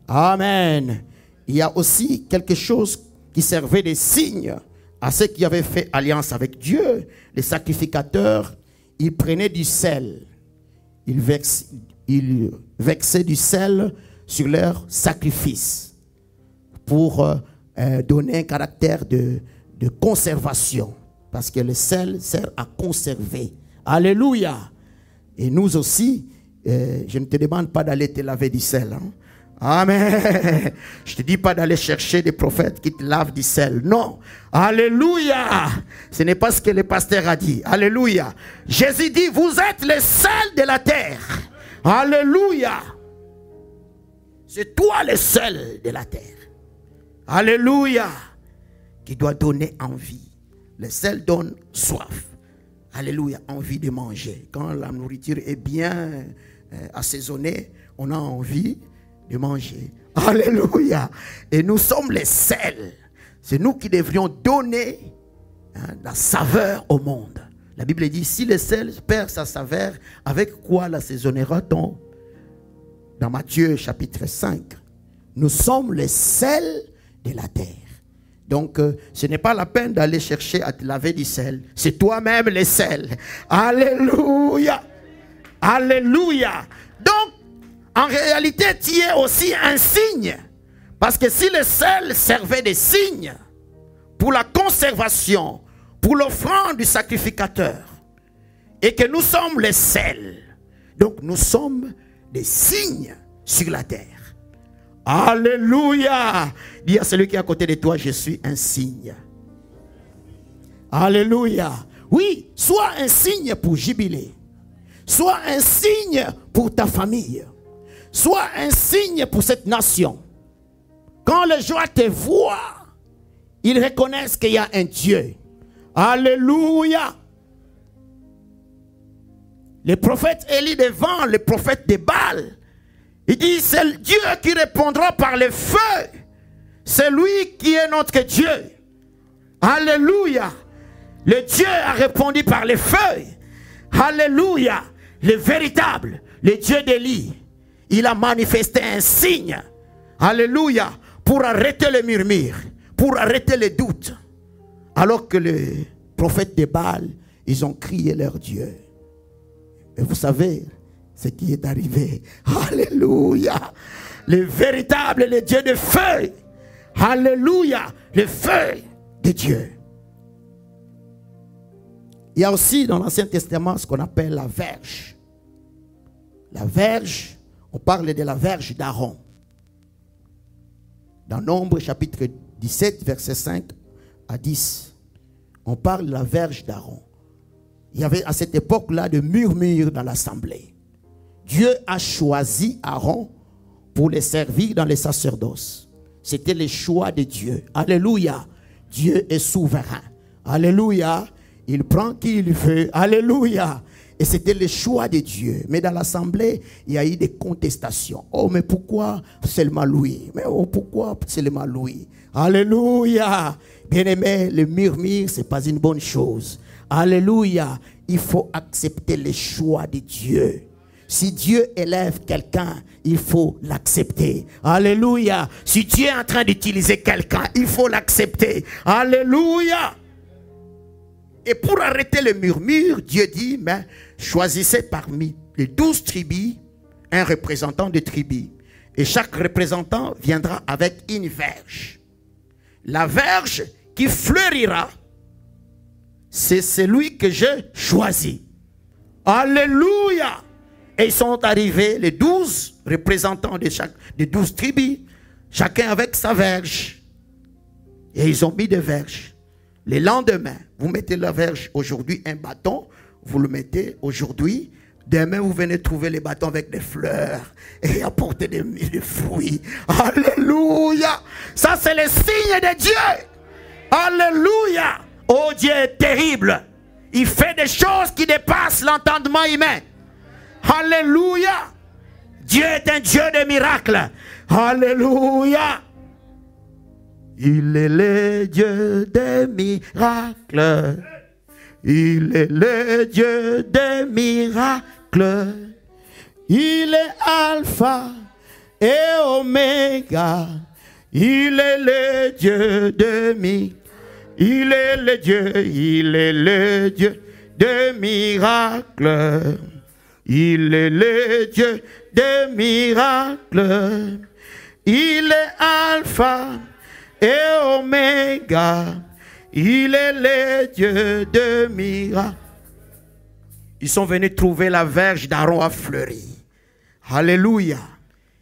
Amen. Il y a aussi quelque chose qui servait de signe à ceux qui avaient fait alliance avec Dieu. Les sacrificateurs, ils prenaient du sel. Ils vexaient du sel sur leur sacrifice pour donner un caractère de conservation. Parce que le sel sert à conserver. Alléluia. Et nous aussi, je ne te demande pas d'aller te laver du sel. Hein? Amen. Je ne te dis pas d'aller chercher des prophètes qui te lavent du sel. Non. Alléluia. Ce n'est pas ce que le pasteur a dit. Alléluia. Jésus dit, vous êtes le sel de la terre. Alléluia. C'est toi le sel de la terre. Alléluia. Qui doit donner envie. Le sel donne soif. Alléluia. Envie de manger. Quand la nourriture est bien assaisonnée, on a envie de manger. Alléluia. Et nous sommes les sels. C'est nous qui devrions donner la saveur au monde. La Bible dit, si le sel perd sa saveur, avec quoi l'assaisonnera-t-on? Dans Matthieu chapitre 5, nous sommes les sels de la terre. Donc, ce n'est pas la peine d'aller chercher à te laver du sel. C'est toi-même le sel. Alléluia. Alléluia. Donc, en réalité, tu es aussi un signe. Parce que si le sel servait de signe pour la conservation, pour l'offrande du sacrificateur, et que nous sommes les sels, donc nous sommes des signes sur la terre. Alléluia. Dis à celui qui est à côté de toi, je suis un signe. Alléluia. Oui, sois un signe pour jubiler. Sois un signe pour ta famille. Sois un signe pour cette nation. Quand les gens te voient, ils reconnaissent qu'il y a un Dieu. Alléluia. Le prophète Élie devant le prophète de Baal, il dit, c'est Dieu qui répondra par le feu. C'est lui qui est notre Dieu. Alléluia. Le Dieu a répondu par le feu. Alléluia. Le véritable, le Dieu d'Élie, il a manifesté un signe. Alléluia. Pour arrêter les murmures, pour arrêter les doutes. Alors que les prophètes de Baal, ils ont crié leur Dieu. Et vous savez ce qui est arrivé. Alléluia. Le véritable, le Dieu de feu. Alléluia. Le feu de Dieu. Il y a aussi dans l'Ancien Testament ce qu'on appelle la verge. La verge, on parle de la verge d'Aaron. Dans Nombre chapitre 17, verset 5 à 10, on parle de la verge d'Aaron. Il y avait à cette époque-là de murmures dans l'assemblée. Dieu a choisi Aaron pour le servir dans les sacerdoces. C'était le choix de Dieu. Alléluia. Dieu est souverain. Alléluia. Il prend qui il veut. Alléluia. Et c'était le choix de Dieu. Mais dans l'assemblée, il y a eu des contestations. Oh, mais pourquoi seulement lui? Mais oh, pourquoi seulement lui? Alléluia. Bien-aimé, le murmure, ce n'est pas une bonne chose. Alléluia. Il faut accepter le choix de Dieu. Si Dieu élève quelqu'un, il faut l'accepter. Alléluia. Si Dieu est en train d'utiliser quelqu'un, il faut l'accepter. Alléluia. Et pour arrêter le murmure, Dieu dit, mais choisissez parmi les 12 tribus un représentant de tribu. Et chaque représentant viendra avec une verge. La verge qui fleurira, c'est celui que j'ai choisi. Alléluia. Et ils sont arrivés, les 12 représentants des 12 tribus, chacun avec sa verge. Et ils ont mis des verges. Le lendemain, vous mettez la verge aujourd'hui, un bâton, vous le mettez aujourd'hui. Demain, vous venez trouver les bâtons avec des fleurs et apporter des fruits. Alléluia. Ça, c'est le signe de Dieu. Alléluia. Oh, Dieu est terrible. Il fait des choses qui dépassent l'entendement humain. Alléluia. Dieu est un Dieu de miracles. Alléluia. Il est le Dieu des miracles. Il est le Dieu des miracles. Il est Alpha et Oméga. Il est le Dieu de miracles. Il est le Dieu de miracles. Il est le Dieu de miracles. Il est Alpha et Oméga. Il est le Dieu de miracles. Ils sont venus trouver la verge d'Aaron à fleuri. Alléluia.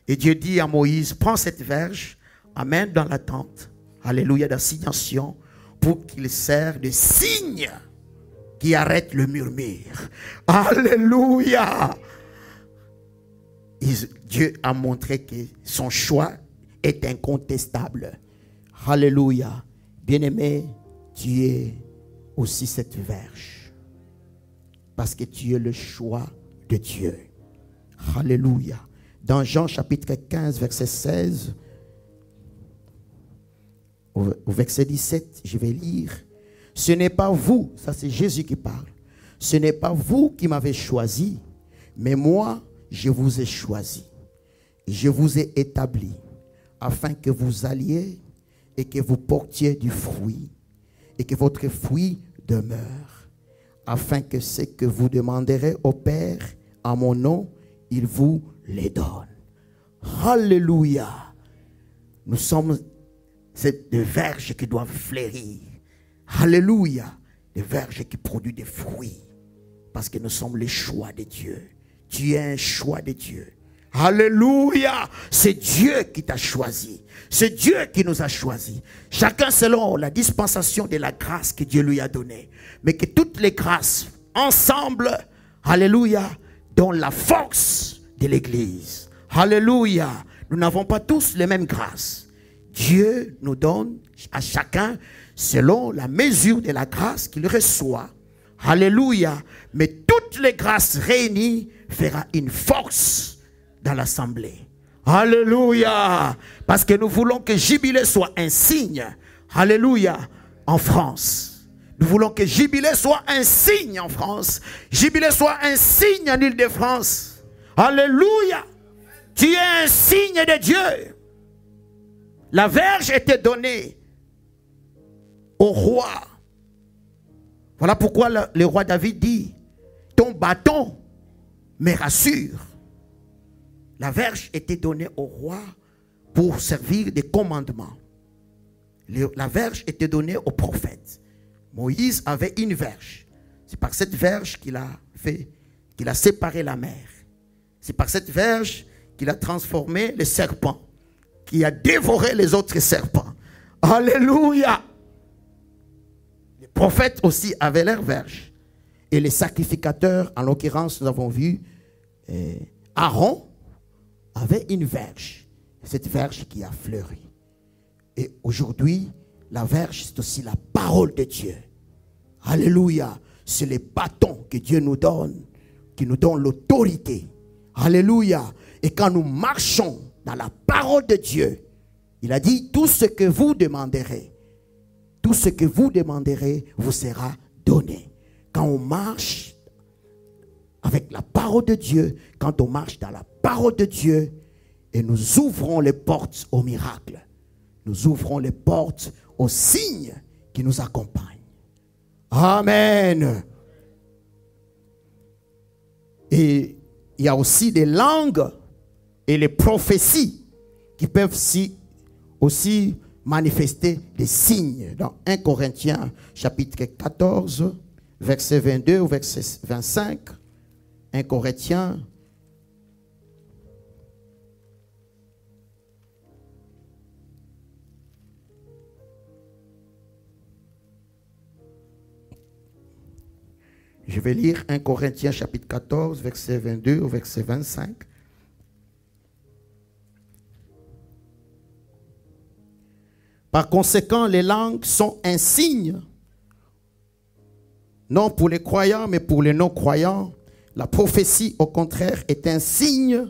Et Dieu dit à Moïse, prends cette verge, amène dans la tente. Alléluia, d'assignation, pour qu'il serve de signe qui arrête le murmure. Alléluia. Dieu a montré que son choix est incontestable. Alléluia. Bien-aimé, tu es aussi cette verge. Parce que tu es le choix de Dieu. Alléluia. Dans Jean chapitre 15, verset 16, au verset 17, je vais lire. Ce n'est pas vous, ça c'est Jésus qui parle. Ce n'est pas vous qui m'avez choisi, mais moi, je vous ai choisi. Je vous ai établi afin que vous alliez et que vous portiez du fruit et que votre fruit demeure, afin que ce que vous demanderez au Père en mon nom, il vous les donne. Alléluia. Nous sommes des verges qui doivent fleurir. Alléluia. Des verges qui produisent des fruits. Parce que nous sommes les choix de Dieu. Tu es un choix de Dieu. Alléluia. C'est Dieu qui t'a choisi. C'est Dieu qui nous a choisis. Chacun selon la dispensation de la grâce que Dieu lui a donnée. Mais que toutes les grâces ensemble, alléluia, donnent la force de l'Église. Alléluia. Nous n'avons pas tous les mêmes grâces. Dieu nous donne à chacun selon la mesure de la grâce qu'il reçoit. Alléluia. Mais toutes les grâces réunies fera une force dans l'assemblée. Alléluia. Parce que nous voulons que Jubilé soit un signe. Alléluia. En France. Nous voulons que Jubilé soit un signe en France. Jubilé soit un signe en Île-de-France. Alléluia. Tu es un signe de Dieu. La verge était donnée au roi. Voilà pourquoi le roi David dit, ton bâton me rassure. La verge était donnée au roi pour servir de commandement. La verge était donnée au prophète. Moïse avait une verge. C'est par cette verge qu'il a séparé la mer. C'est par cette verge qu'il a transformé le serpent, qui a dévoré les autres serpents. Alléluia. Les prophètes aussi avaient leur verge. Et les sacrificateurs, en l'occurrence, nous avons vu Aaron avait une verge. Cette verge qui a fleuri. Et aujourd'hui, la verge, c'est aussi la parole de Dieu. Alléluia. C'est les bâtons que Dieu nous donne, qui nous donne l'autorité. Alléluia. Et quand nous marchons dans la parole de Dieu, il a dit, tout ce que vous demanderez, vous sera donné. Quand on marche avec la parole de Dieu, quand on marche dans la parole de Dieu, et nous ouvrons les portes au miracle, nous ouvrons les portes aux signes qui nous accompagnent. Amen. Et il y a aussi des langues et les prophéties qui peuvent aussi manifester des signes. Dans 1 Corinthiens chapitre 14, verset 22 ou verset 25. 1 Corinthiens. Je vais lire 1 Corinthiens chapitre 14, verset 22 au verset 25. Par conséquent, les langues sont un signe non pour les croyants, mais pour les non-croyants. La prophétie, au contraire, est un signe,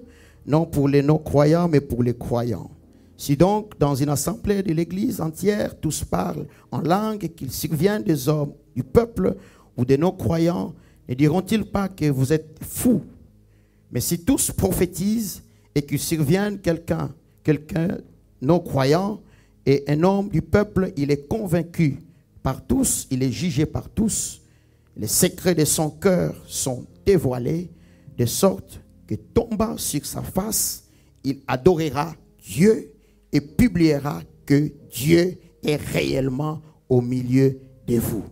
non pour les non-croyants, mais pour les croyants. Si donc, dans une assemblée de l'Église entière, tous parlent en langue, qu'ils surviennent des hommes du peuple ou des non-croyants, ne diront-ils pas que vous êtes fous? Mais si tous prophétisent et qu'il survienne quelqu'un non-croyant et un homme du peuple, il est convaincu par tous, il est jugé par tous. Les secrets de son cœur sont dévoilés, de sorte que tombant sur sa face, il adorera Dieu et publiera que Dieu est réellement au milieu de vous.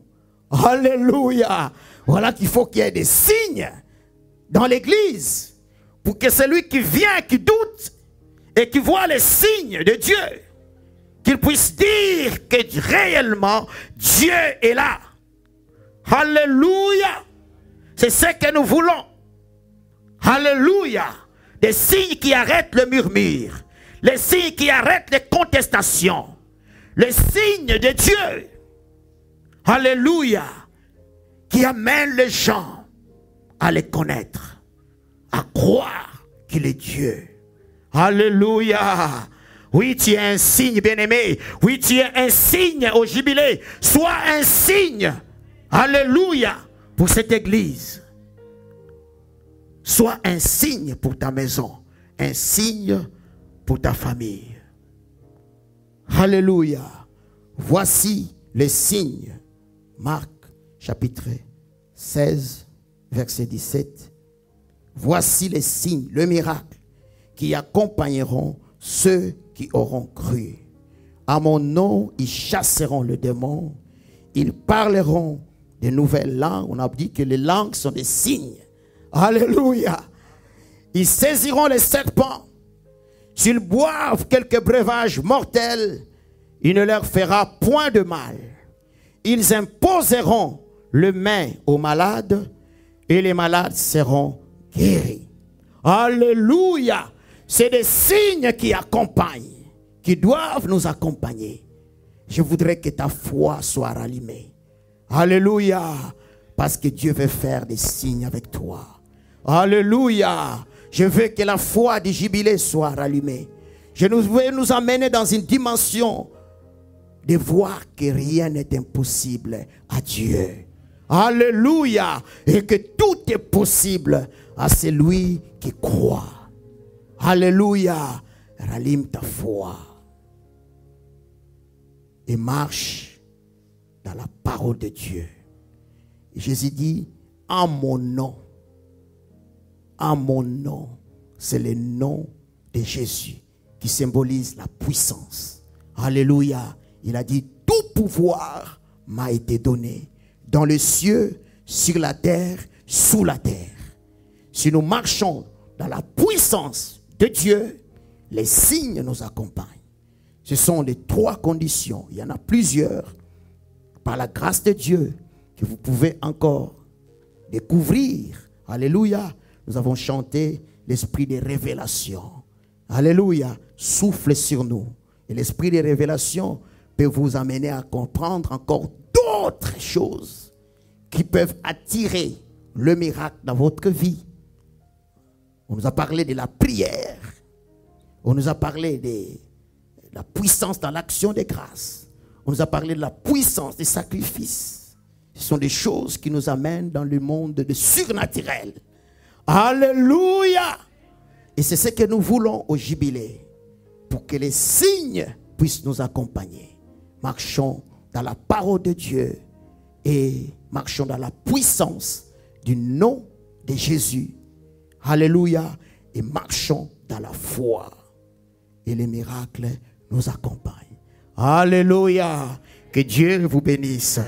Alléluia! Voilà qu'il faut qu'il y ait des signes dans l'église pour que celui qui vient, qui doute et qui voit les signes de Dieu, qu'il puisse dire que réellement Dieu est là. Alléluia! C'est ce que nous voulons. Alléluia! Des signes qui arrêtent le murmure. Les signes qui arrêtent les contestations. Les signes de Dieu. Alléluia! Qui amènent les gens à les connaître. À croire qu'il est Dieu. Alléluia! Oui, tu es un signe, bien-aimé. Oui, tu es un signe au jubilé. Sois un signe. Alléluia! Pour cette église. Sois un signe pour ta maison. Un signe pour ta famille. Alléluia! Voici les signes. Marc, chapitre 16, verset 17. Voici les signes, le miracle, qui accompagneront ceux qui auront cru. À mon nom, ils chasseront le démon. Ils parleront de nouvelles langues. On a dit que les langues sont des signes. Alléluia. Ils saisiront les serpents. S'ils boivent quelques breuvages mortels, il ne leur fera point de mal. Ils imposeront les mains aux malades et les malades seront guéris. Alléluia. C'est des signes qui accompagnent, qui doivent nous accompagner. Je voudrais que ta foi soit rallumée. Alléluia. Parce que Dieu veut faire des signes avec toi. Alléluia. Je veux que la foi du jubilé soit rallumée. Je veux nous amener dans une dimension de voir que rien n'est impossible à Dieu. Alléluia. Et que tout est possible à celui qui croit. Alléluia. Rallume ta foi. Et marche dans la parole de Dieu. Et Jésus dit, en mon nom. En mon nom. C'est le nom de Jésus qui symbolise la puissance. Alléluia. Il a dit, tout pouvoir m'a été donné dans les cieux, sur la terre, sous la terre. Si nous marchons dans la puissance de Dieu, les signes nous accompagnent. Ce sont les trois conditions. Il y en a plusieurs. Par la grâce de Dieu, que vous pouvez encore découvrir. Alléluia. Nous avons chanté l'esprit des révélations. Alléluia. Souffle sur nous. Et l'esprit des révélations peut vous amener à comprendre encore d'autres choses qui peuvent attirer le miracle dans votre vie. On nous a parlé de la prière. On nous a parlé de la puissance dans l'action des grâces. On nous a parlé de la puissance des sacrifices. Ce sont des choses qui nous amènent dans le monde de surnaturel. Alléluia! Et c'est ce que nous voulons au jubilé. Pour que les signes puissent nous accompagner. Marchons dans la parole de Dieu. Et marchons dans la puissance du nom de Jésus. Alléluia. Et marchons dans la foi. Et les miracles nous accompagnent. Alléluia. Que Dieu vous bénisse.